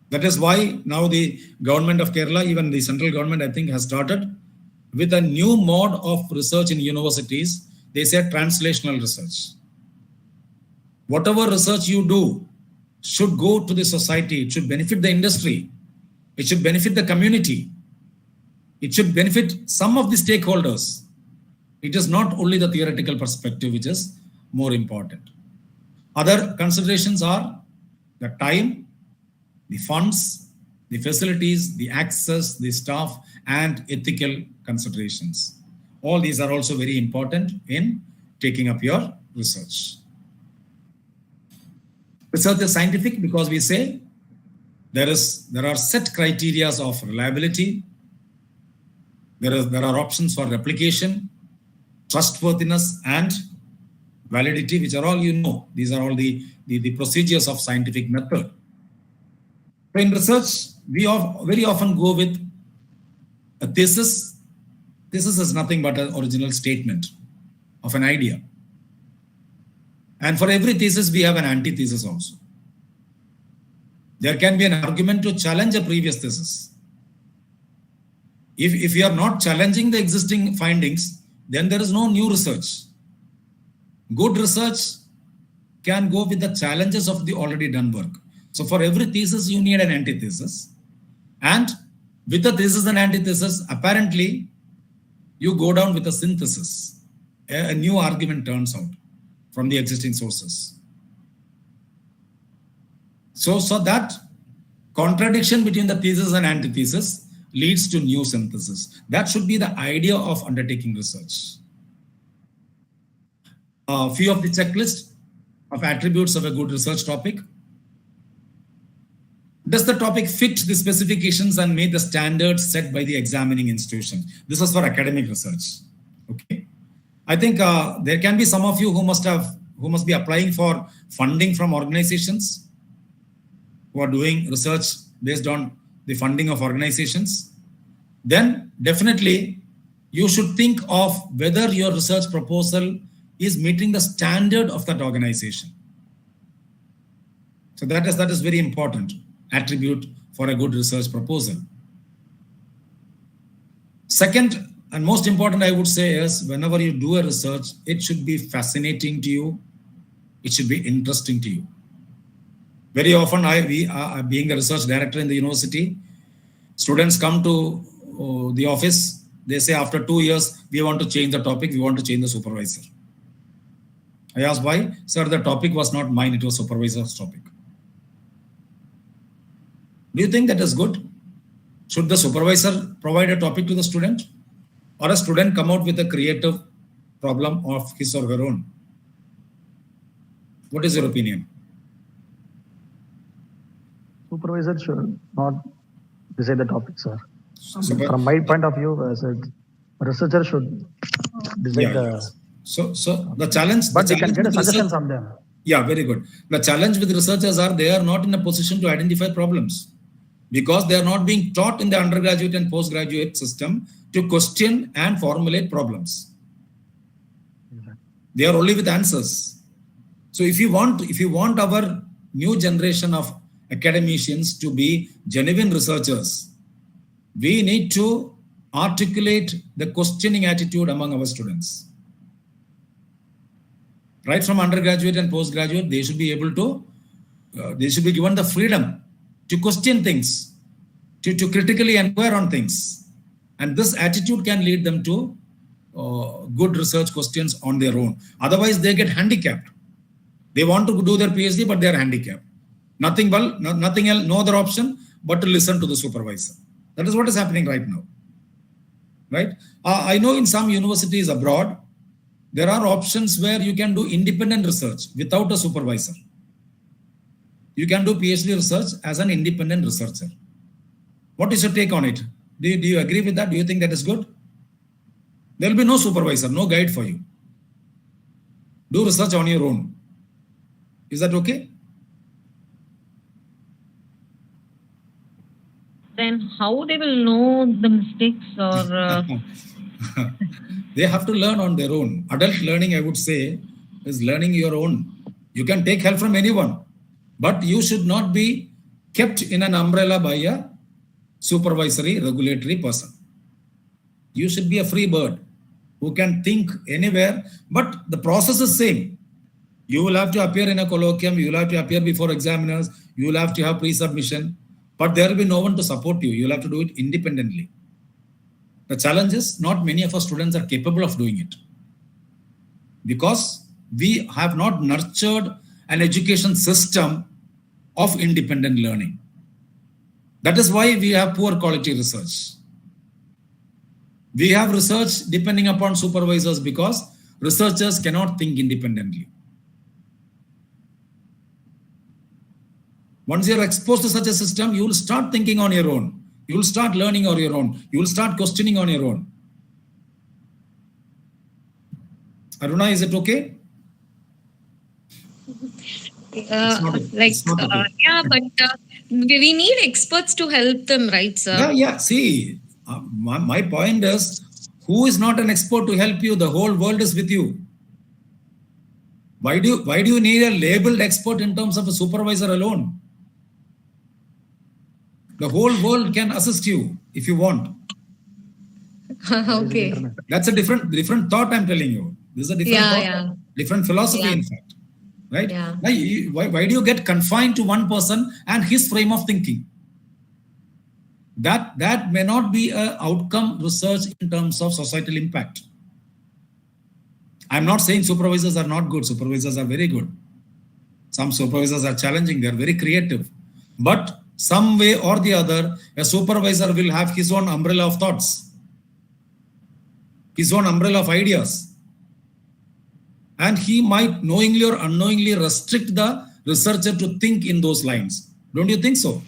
That is why now the government of Kerala, even the central government, I think, has started with a new mode of research in universities. They say translational research. Whatever research you do should go to the society. It should benefit the industry. It should benefit the community. It should benefit some of the stakeholders. It is not only the theoretical perspective which is more important. Other considerations are the time, the funds, the facilities, the access, the staff, and ethical considerations. All these are also very important in taking up your research. Research is scientific because we say there are set criteria of reliability. There are options for replication, trustworthiness, and validity, which are all, these are all the procedures of scientific method. In research, we very often go with a thesis. Thesis is nothing but an original statement of an idea. And for every thesis, we have an antithesis also. There can be an argument to challenge a previous thesis. If you are not challenging the existing findings, then there is no new research. Good research can go with the challenges of the already done work. So for every thesis, you need an antithesis. And with the thesis and antithesis, apparently, you go down with a synthesis. A new argument turns out from the existing sources. So that contradiction between the thesis and antithesis leads to new synthesis. That should be the idea of undertaking research. A few of the checklist of attributes of a good research topic. Does the topic fit the specifications and meet the standards set by the examining institution? This is for academic research. Okay. I think there can be some of you who must be applying for funding from organizations, who are doing research based on the funding of organizations. Then definitely you should think of whether your research proposal is meeting the standard of that organization. So that is very important attribute for a good research proposal. Second, and most important, I would say, is whenever you do a research, it should be fascinating to you. It should be interesting to you. Very often, being a research director in the university, students come to the office. They say after 2 years, we want to change the topic. We want to change the supervisor. I asked why? Sir, the topic was not mine. It was supervisor's topic. Do you think that is good? Should the supervisor provide a topic to the student? Or a student come out with a creative problem of his or her own? What is your opinion? Supervisor should not decide the topic, sir. From my point of view, as a researcher should decide the... So the challenge... But we can get a suggestion from them. Yeah, very good. The challenge with researchers are they are not in a position to identify problems because they are not being taught in the undergraduate and postgraduate system to question and formulate problems. They are only with answers. So if you want our new generation of academicians to be genuine researchers, we need to articulate the questioning attitude among our students. Right from undergraduate and postgraduate, they should be able to, they should be given the freedom to question things, to critically inquire on things. And this attitude can lead them to good research questions on their own. Otherwise, they get handicapped. They want to do their PhD, but they are handicapped. Nothing else, no other option but to listen to the supervisor. That is what is happening right now. Right? I know in some universities abroad, there are options where you can do independent research without a supervisor. You can do PhD research as an independent researcher. What is your take on it? Do you agree with that? Do you think that is good? There will be no supervisor, no guide for you. do research on your own. Is that okay? Then how they will know the mistakes or They have to learn on their own. Adult learning, I would say, is learning your own. You can take help from anyone, but you should not be kept in an umbrella by a supervisory, regulatory person. You should be a free bird who can think anywhere, but the process is same. You will have to appear in a colloquium, you will have to appear before examiners, you will have to have pre-submission, but there will be no one to support you. You will have to do it independently. The challenge is not many of our students are capable of doing it because we have not nurtured an education system of independent learning. That is why we have poor quality research. We have research depending upon supervisors because researchers cannot think independently. Once you are exposed to such a system, you will start thinking on your own. You will start learning on your own. You will start questioning on your own. Aruna, is it okay? But we need experts to help them, right, sir? Yeah. See, my point is, who is not an expert to help you? The whole world is with you. Why do you need a labeled expert in terms of a supervisor alone? The whole world can assist you if you want. Okay. That's a different thought I'm telling you. This is a different thought, different philosophy, in fact. Right? Yeah. Now, why do you get confined to one person and his frame of thinking? That may not be an outcome research in terms of societal impact. I'm not saying supervisors are not good. Supervisors are very good. Some supervisors are challenging. They're very creative. But some way or the other, a supervisor will have his own umbrella of thoughts, his own umbrella of ideas. And he might knowingly or unknowingly restrict the researcher to think in those lines. Don't you think so?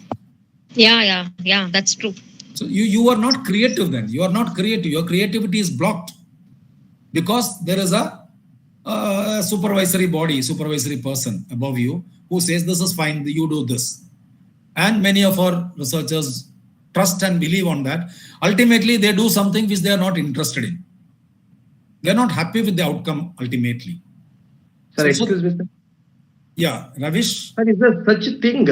Yeah, that's true. So you are not creative then. You are not creative. Your creativity is blocked because there is a supervisory body, supervisory person above you who says this is fine, you do this. And many of our researchers trust and believe on that. Ultimately, they do something which they are not interested in. They are not happy with the outcome ultimately. Sir, excuse me, sir. Yeah, Ravish? Sir, is there such a thing?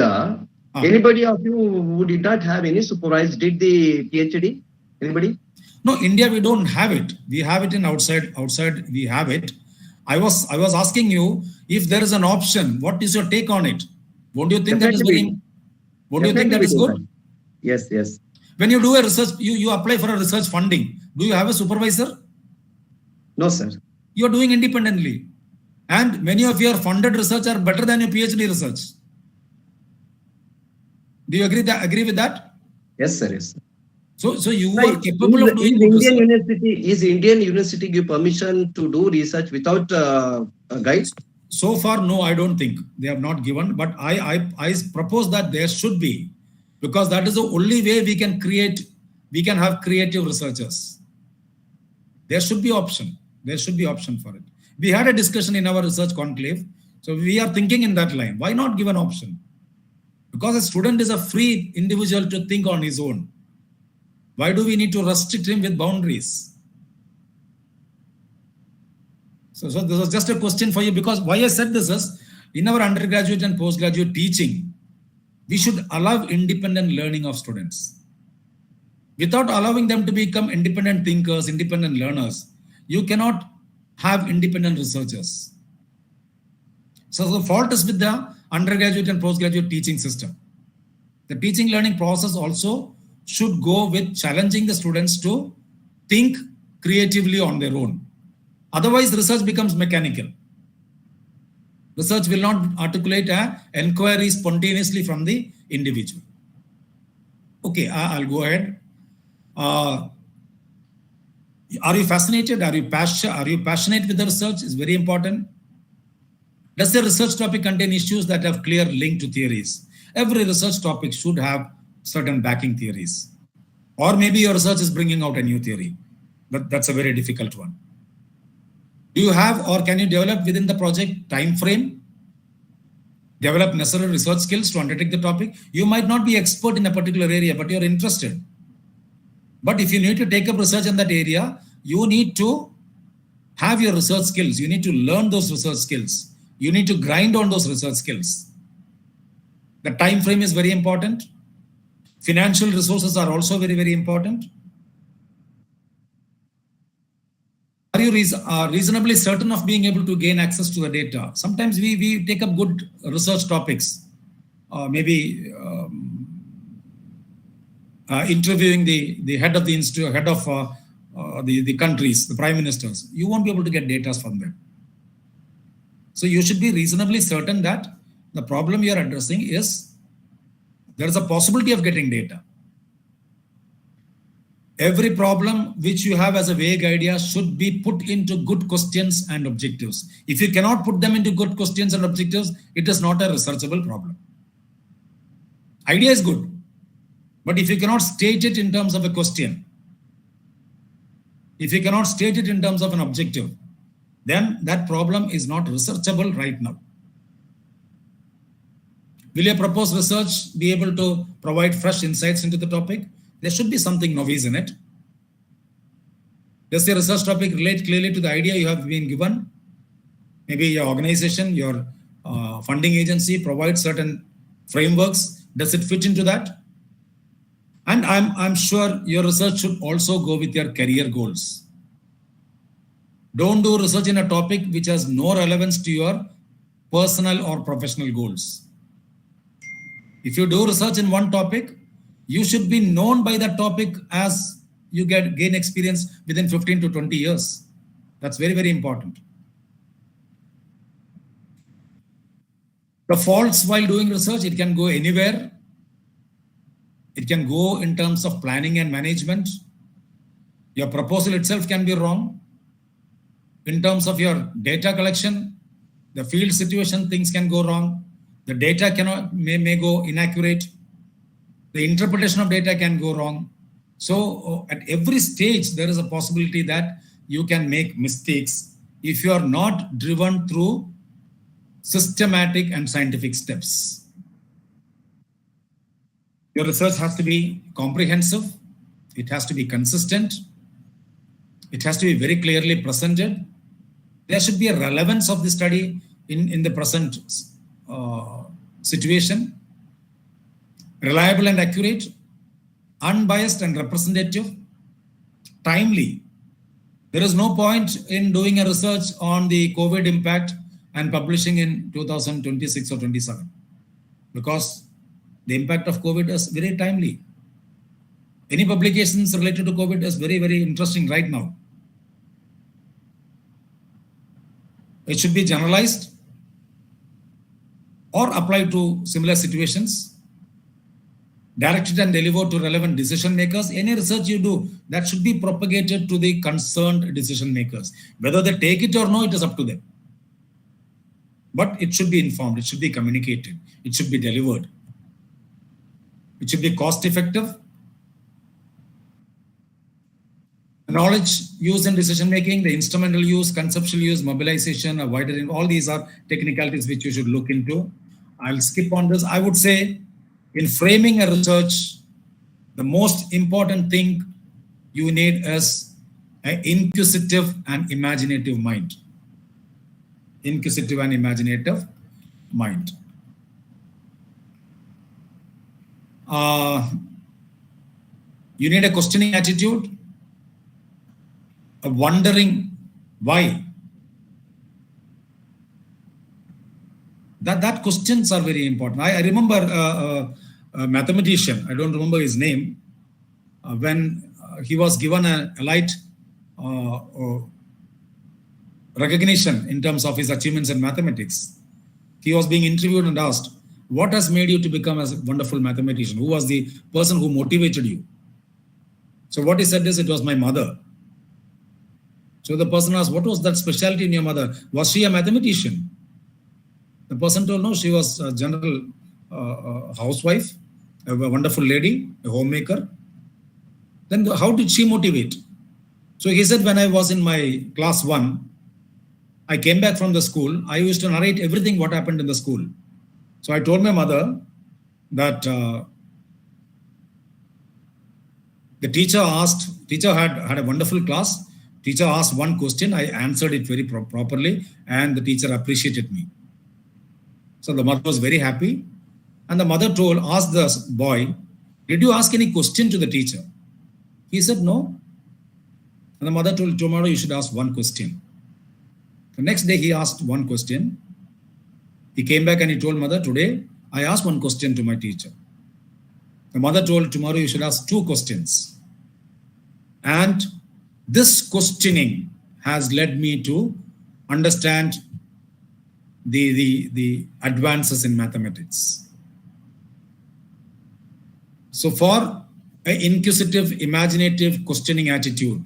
Anybody of you who did not have any supervised did the PhD? Anybody? No, India, we don't have it. We have it in outside. Outside, we have it. I was asking you if there is an option. What is your take on it? Won't you think that is very? Won't you think that is good? Yes. When you do a research, you apply for a research funding. Do you have a supervisor? No, sir. You are doing independently. And many of your funded research are better than your PhD research. Do you agree with that? Yes, sir. Yes. So you are capable of doing Is Indian university give permission to do research without a guide? So far, no, I don't think they have not given. But I propose that there should be, because that is the only way we can have creative researchers. There should be option. There should be option for it. We had a discussion in our research conclave. So we are thinking in that line. Why not give an option? Because a student is a free individual to think on his own. Why do we need to restrict him with boundaries? So this was just a question for you, because why I said this is, in our undergraduate and postgraduate teaching, we should allow independent learning of students. Without allowing them to become independent thinkers, independent learners, you cannot have independent researchers. So the fault is with the undergraduate and postgraduate teaching system. The teaching learning process also should go with challenging the students to think creatively on their own. Otherwise, research becomes mechanical. Research will not articulate an inquiry spontaneously from the individual. Okay, I'll go ahead. Are you fascinated? Are you passionate with the research? It's very important. Does the research topic contain issues that have clear link to theories? Every research topic should have certain backing theories. Or maybe your research is bringing out a new theory, but that's a very difficult one. Do you have or can you develop within the project time frame? Develop necessary research skills to undertake the topic. You might not be expert in a particular area, but you're interested. But if you need to take up research in that area, you need to have your research skills. You need to learn those research skills. You need to grind on those research skills. The time frame is very important. Financial resources are also very, very important. Are you reasonably certain of being able to gain access to the data? Sometimes we take up good research topics, maybe interviewing the head of the institute, head of the countries, the prime ministers. You won't be able to get data from them. So you should be reasonably certain that the problem you're addressing is there is a possibility of getting data. Every problem which you have as a vague idea should be put into good questions and objectives. If you cannot put them into good questions and objectives, it is not a researchable problem. Idea is good, but if you cannot state it in terms of a question, if you cannot state it in terms of an objective, then that problem is not researchable right now. Will your proposed research be able to provide fresh insights into the topic? There should be something novice in it. Does your research topic relate clearly to the idea you have been given? Maybe your organization, your funding agency provides certain frameworks. Does it fit into that? And I'm sure your research should also go with your career goals. Don't do research in a topic which has no relevance to your personal or professional goals. If you do research in one topic, you should be known by that topic as you gain experience within 15 to 20 years. That's very, very important. The faults while doing research, it can go anywhere. It can go in terms of planning and management. Your proposal itself can be wrong. In terms of your data collection, the field situation, things can go wrong. The data may go inaccurate. The interpretation of data can go wrong. So at every stage, there is a possibility that you can make mistakes if you are not driven through systematic and scientific steps. Your research has to be comprehensive. It has to be consistent. It has to be very clearly presented. There should be a relevance of the study in the present situation. Reliable and accurate, unbiased and representative, timely. There is no point in doing a research on the COVID impact and publishing in 2026 or 27, because the impact of COVID is very timely. Any publications related to COVID is very, very interesting right now. It should be generalized or applied to similar situations. Directed and delivered to relevant decision makers. Any research you do, that should be propagated to the concerned decision makers. Whether they take it or not, it is up to them. But it should be informed, it should be communicated, it should be delivered. It should be cost effective. Knowledge use in decision making, the instrumental use, conceptual use, mobilization, a wider, all these are technicalities which you should look into. I'll skip on this. I would say, in framing a research, the most important thing you need is an inquisitive and imaginative mind. Inquisitive and imaginative mind. You need a questioning attitude, a wondering why. That questions are very important. I remember a mathematician, I don't remember his name, when he was given a light recognition in terms of his achievements in mathematics. He was being interviewed and asked, what has made you to become a wonderful mathematician? Who was the person who motivated you? So what he said is, it was my mother. So the person asked, what was that specialty in your mother? Was she a mathematician? The person told, no, she was a general housewife, a wonderful lady, a homemaker. Then how did she motivate? So he said, when I was in my class 1, I came back from the school, I used to narrate everything what happened in the school. So I told my mother that the teacher had a wonderful class. Teacher asked one question, I answered it very properly, and the teacher appreciated me. So the mother was very happy. And the mother asked the boy, did you ask any question to the teacher? He said, no. And the mother told, tomorrow you should ask one question. The next day he asked one question. He came back and he told mother, today I asked one question to my teacher. The mother told, tomorrow you should ask two questions. And this questioning has led me to understand the advances in mathematics. So for an inquisitive, imaginative, questioning attitude,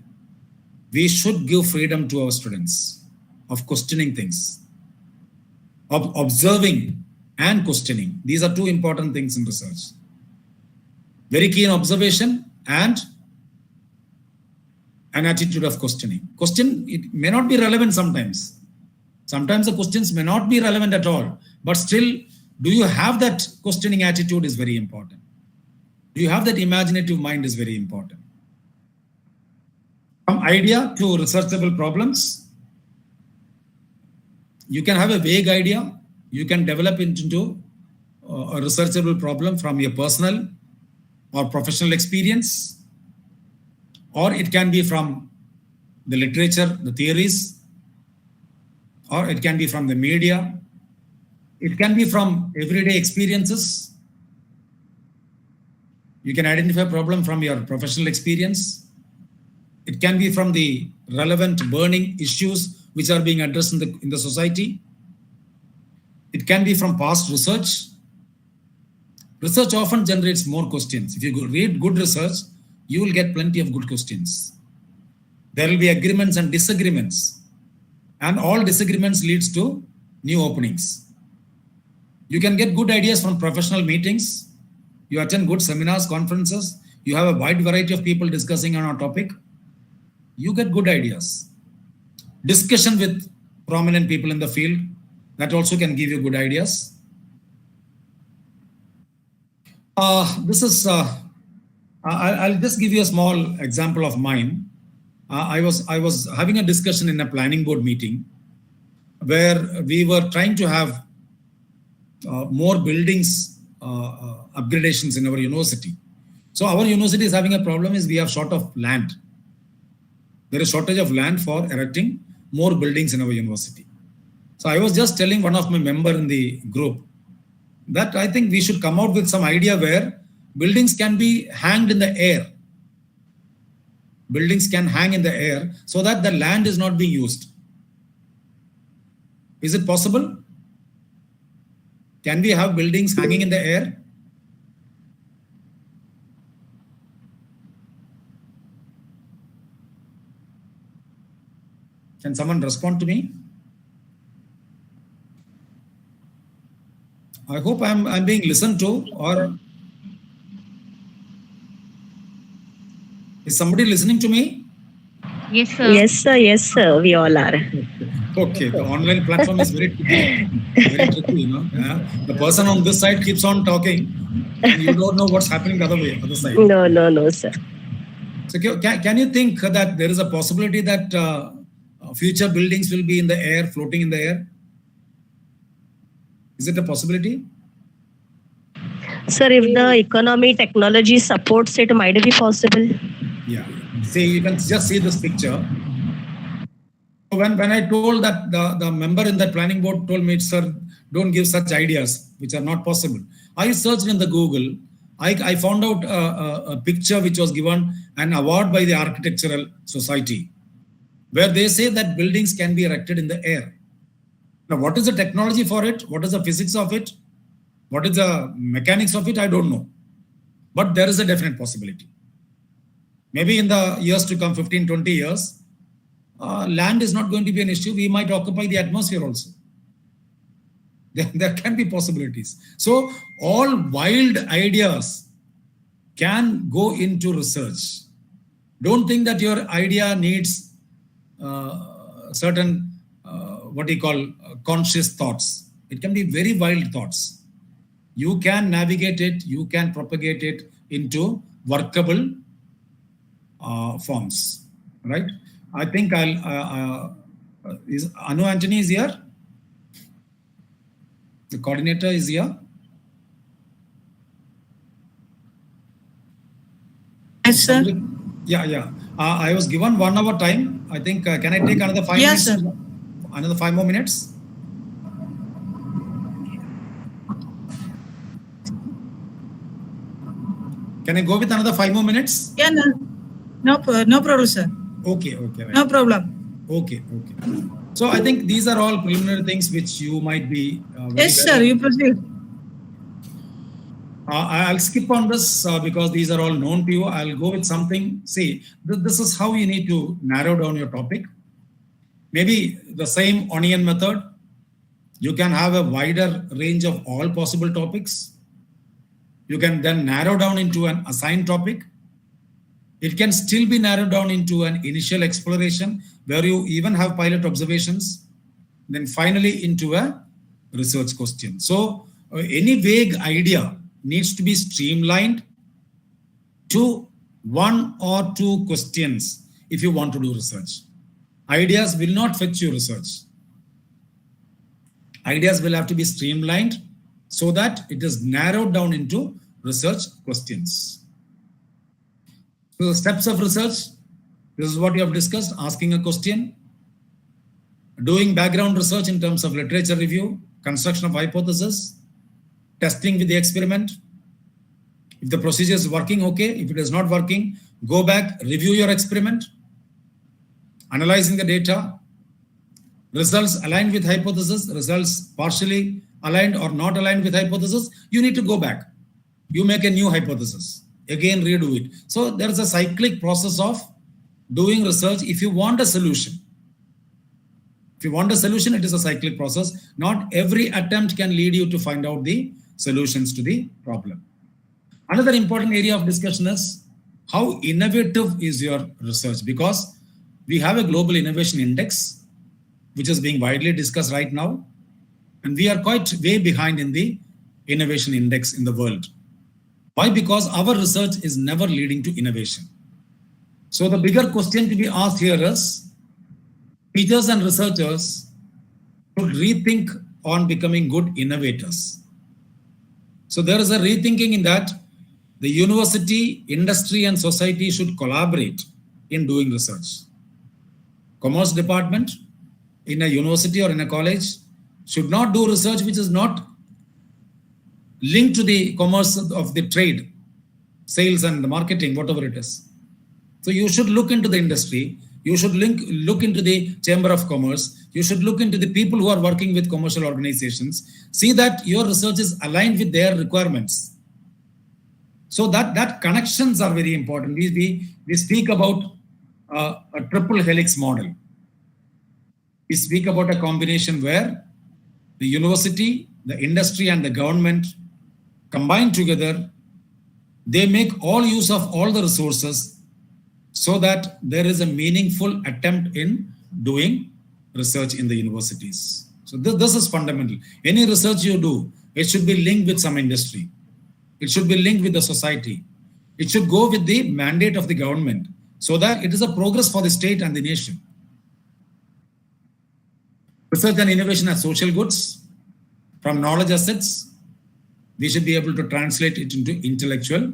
we should give freedom to our students of questioning things, of observing and questioning. These are two important things in research. Very keen observation and an attitude of questioning. Question, it may not be relevant sometimes. Sometimes the questions may not be relevant at all, but still, do you have that questioning attitude is very important. Do you have that imaginative mind is very important. From idea to researchable problems, you can have a vague idea, you can develop it into a researchable problem from your personal or professional experience, or it can be from the literature, the theories, or it can be from the media, it can be from everyday experiences. You can identify a problem from your professional experience. It can be from the relevant burning issues which are being addressed in the society. It can be from past research. Research often generates more questions. If you read good research, you will get plenty of good questions. There will be agreements and disagreements. And all disagreements leads to new openings. You can get good ideas from professional meetings. You attend good seminars, conferences. You have a wide variety of people discussing on a topic. You get good ideas. Discussion with prominent people in the field, that also can give you good ideas. I'll just give you a small example of mine. I was having a discussion in a planning board meeting where we were trying to have more buildings upgradations in our university. So our university is having a problem is we have short of land. There is shortage of land for erecting more buildings in our university. So I was just telling one of my member in the group that I think we should come out with some idea where buildings can be hanged in the air. Buildings can hang in the air so that the land is not being used. Is it possible? Can we have buildings hanging in the air? Can someone respond to me? I hope I'm being listened to, or is somebody listening to me? Yes, sir. Yes, sir. We all are. Okay, the online platform is very tricky, you know. The person on this side keeps on talking, and you don't know what's happening the other side. No, sir. So can you think that there is a possibility that future buildings will be in the air, floating in the air? Is it a possibility? Sir, if the economy, technology supports it, might it be possible? Yeah. See, you can just see this picture. When I told that the member in that planning board told me, sir, don't give such ideas which are not possible. I searched in the Google. I found out a picture which was given an award by the Architectural Society, where they say that buildings can be erected in the air. Now, what is the technology for it? What is the physics of it? What is the mechanics of it? I don't know. But there is a definite possibility. Maybe in the years to come, 15, 20 years, land is not going to be an issue. We might occupy the atmosphere also. There can be possibilities. So all wild ideas can go into research. Don't think that your idea needs certain what you call conscious thoughts. It can be very wild thoughts. You can navigate it, you can propagate it into workable forms, right? I think is Anu Antony is here? The coordinator is here? Yes, sir. Yeah. I was given 1 hour time. I think, can I take another 5 Yes, minutes? sir. Another 5 more minutes? Can I go with another 5 more minutes? Yeah, no problem, sir. Okay. Right. No problem. Okay. So I think these are all preliminary things which you might be. Yes, sir. You proceed. I'll skip on this because these are all known to you. I'll go with something. See, this is how you need to narrow down your topic. Maybe the same onion method. You can have a wider range of all possible topics. You can then narrow down into an assigned topic. It can still be narrowed down into an initial exploration where you even have pilot observations, then finally into a research question. So any vague idea needs to be streamlined to 1 or 2 questions if you want to do research. Ideas will not fetch you research. Ideas will have to be streamlined so that it is narrowed down into research questions. So the steps of research, this is what you have discussed: asking a question, doing background research in terms of literature review, construction of hypothesis, testing with the experiment. If the procedure is working, okay. If it is not working, go back, review your experiment, analyzing the data, results aligned with hypothesis, results partially aligned or not aligned with hypothesis, you need to go back. You make a new hypothesis, again redo it. So there is a cyclic process of doing research if you want a solution. If you want a solution, it is a cyclic process. Not every attempt can lead you to find out the solutions to the problem. Another important area of discussion is how innovative is your research, because we have a global innovation index, which is being widely discussed right now. And we are quite way behind in the innovation index in the world. Why? Because our research is never leading to innovation. So the bigger question to be asked here is, teachers and researchers should rethink on becoming good innovators. So there is a rethinking in that the university, industry, and society should collaborate in doing research. Commerce department in a university or in a college should not do research which is not linked to the commerce of the trade, sales and marketing, whatever it is. So you should look into the industry. You should look into the Chamber of Commerce. You should look into the people who are working with commercial organizations. See that your research is aligned with their requirements. So that connections are very important. We speak about a triple helix model. We speak about a combination where the university, the industry, and the government combine together. They make all use of all the resources so that there is a meaningful attempt in doing research in the universities. So this is fundamental. Any research you do, it should be linked with some industry. It should be linked with the society. It should go with the mandate of the government so that it is a progress for the state and the nation. Research and innovation are social goods. From knowledge assets, we should be able to translate it into intellectual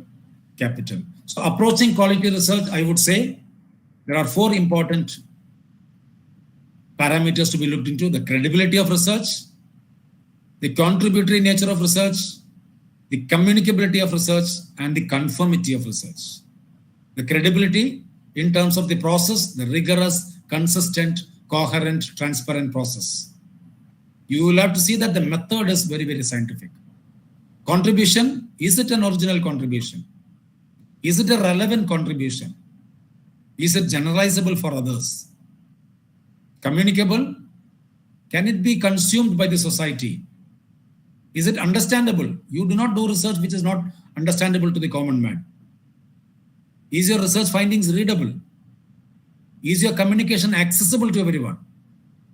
capital. So approaching quality research, I would say there are 4 important parameters to be looked into: the credibility of research, the contributory nature of research, the communicability of research, and the conformity of research. The credibility in terms of the process, the rigorous, consistent, coherent, transparent process. You will have to see that the method is very, very scientific. Contribution, is it an original contribution? Is it a relevant contribution? Is it generalizable for others? Communicable, can it be consumed by the society? Is it understandable? You do not do research which is not understandable to the common man. Is your research findings readable? Is your communication accessible to everyone?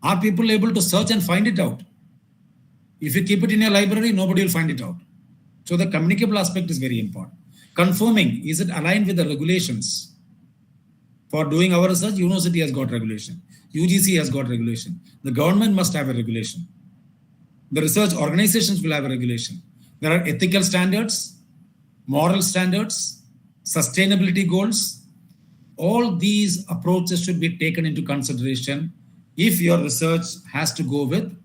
Are people able to search and find it out? If you keep it in your library, nobody will find it out. So the communicable aspect is very important. Confirming, is it aligned with the regulations? For doing our research, university has got regulation. UGC has got regulation. The government must have a regulation. The research organizations will have a regulation. There are ethical standards, moral standards, sustainability goals. All these approaches should be taken into consideration if your research has to go with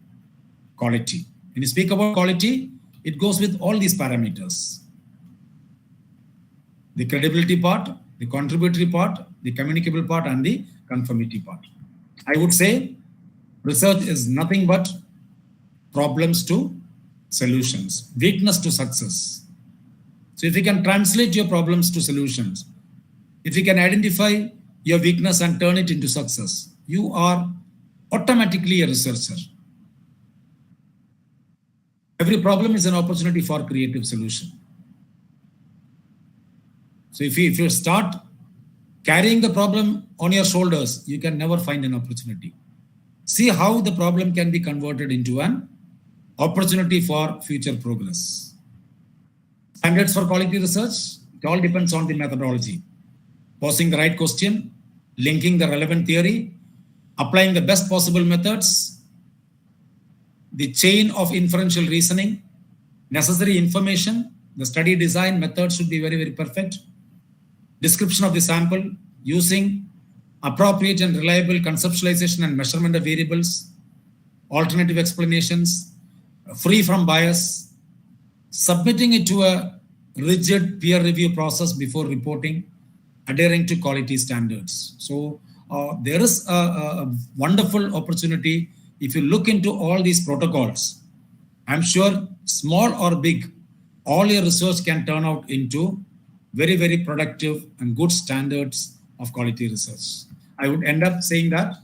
quality. When you speak about quality, it goes with all these parameters. The credibility part, the contributory part, the communicable part, and the conformity part. I would say research is nothing but problems to solutions, weakness to success. So if you can translate your problems to solutions, if you can identify your weakness and turn it into success, you are automatically a researcher. Every problem is an opportunity for creative solution. So if you start carrying the problem on your shoulders, you can never find an opportunity. See how the problem can be converted into an opportunity for future progress. Standards for quality research, it all depends on the methodology. Posing the right question, linking the relevant theory, applying the best possible methods, the chain of inferential reasoning, necessary information, the study design method should be very, very perfect. Description of the sample, using appropriate and reliable conceptualization and measurement of variables, alternative explanations, free from bias, submitting it to a rigid peer review process before reporting, adhering to quality standards. So there is a wonderful opportunity if you look into all these protocols. I'm sure small or big, all your research can turn out into very, very productive and good standards of quality research. I would end up saying that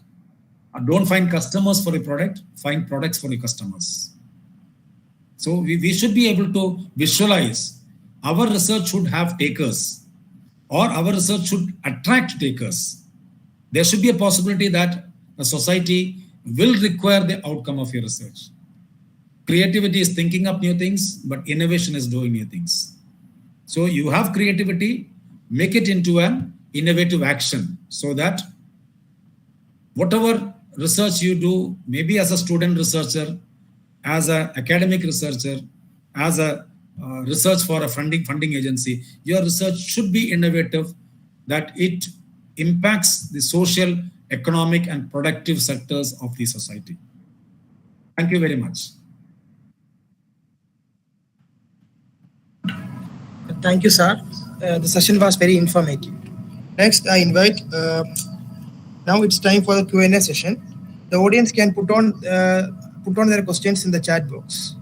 don't find customers for a product, find products for your customers. So we should be able to visualize our research should have takers, or our research should attract takers. There should be a possibility that a society will require the outcome of your research. Creativity is thinking up new things, but innovation is doing new things. So you have creativity, make it into an innovative action so that whatever research you do, maybe as a student researcher, as an academic researcher, as a research for a funding agency, your research should be innovative, that it impacts the social, economic, and productive sectors of the society. Thank you very much. Thank you, sir. The session was very informative. Next, I invite, now it's time for the Q&A session. The audience can put on their questions in the chat box.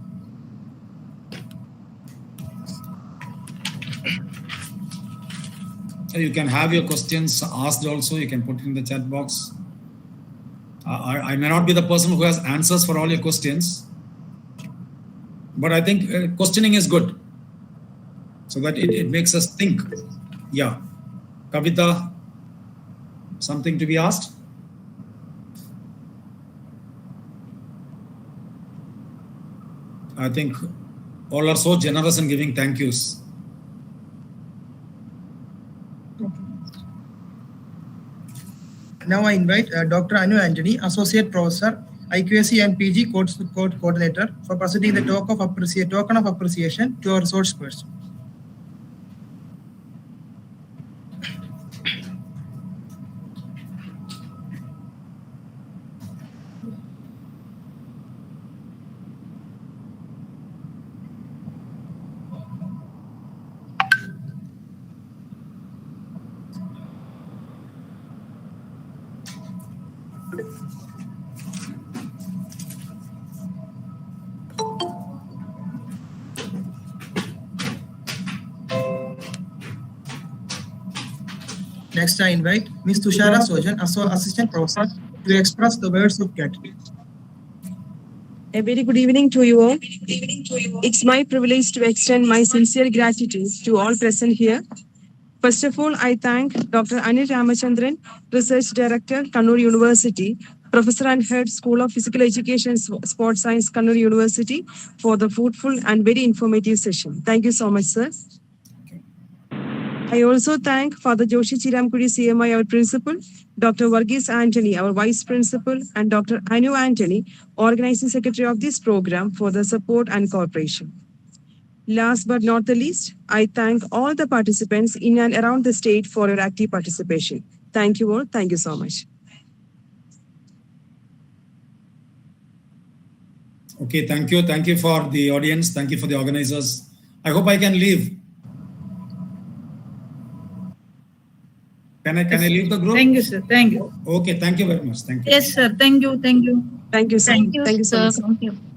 You can have your questions asked also. You can put it in the chat box. I may not be the person who has answers for all your questions, but I think questioning is good, so that it makes us think. Yeah. Kavita, something to be asked? I think all are so generous in giving thank yous. Now I invite Dr. Anu Anthony, Associate Professor, IQAC and PG Course Coordinator, for presenting the token of appreciation to our resource person. Next, I invite Ms. Tushara Sojan, Assistant Professor, to express the words of gratitude. A very good evening to you all. It's my privilege to extend my sincere gratitude to all present here. First of all, I thank Dr. Anil Ramachandran, Research Director, Kannur University, Professor and Head, School of Physical Education, Sports Science, Kannur University, for the fruitful and very informative session. Thank you so much, sir. I also thank Father Joshi Chiramkudi, CMI, our principal, Dr. Varghese Anthony, our vice principal, and Dr. Anu Anthony, organizing secretary of this program, for the support and cooperation. Last but not the least, I thank all the participants in and around the state for your active participation. Thank you all. Thank you so much. Okay, thank you. Thank you for the audience. Thank you for the organizers. I hope I can leave. Can I leave the group? Thank you, sir. Thank you. Okay, thank you very much. Thank you. Yes, sir. Thank you. Thank you. Thank you, sir. Thank you, Thank you so sir. much. Thank you.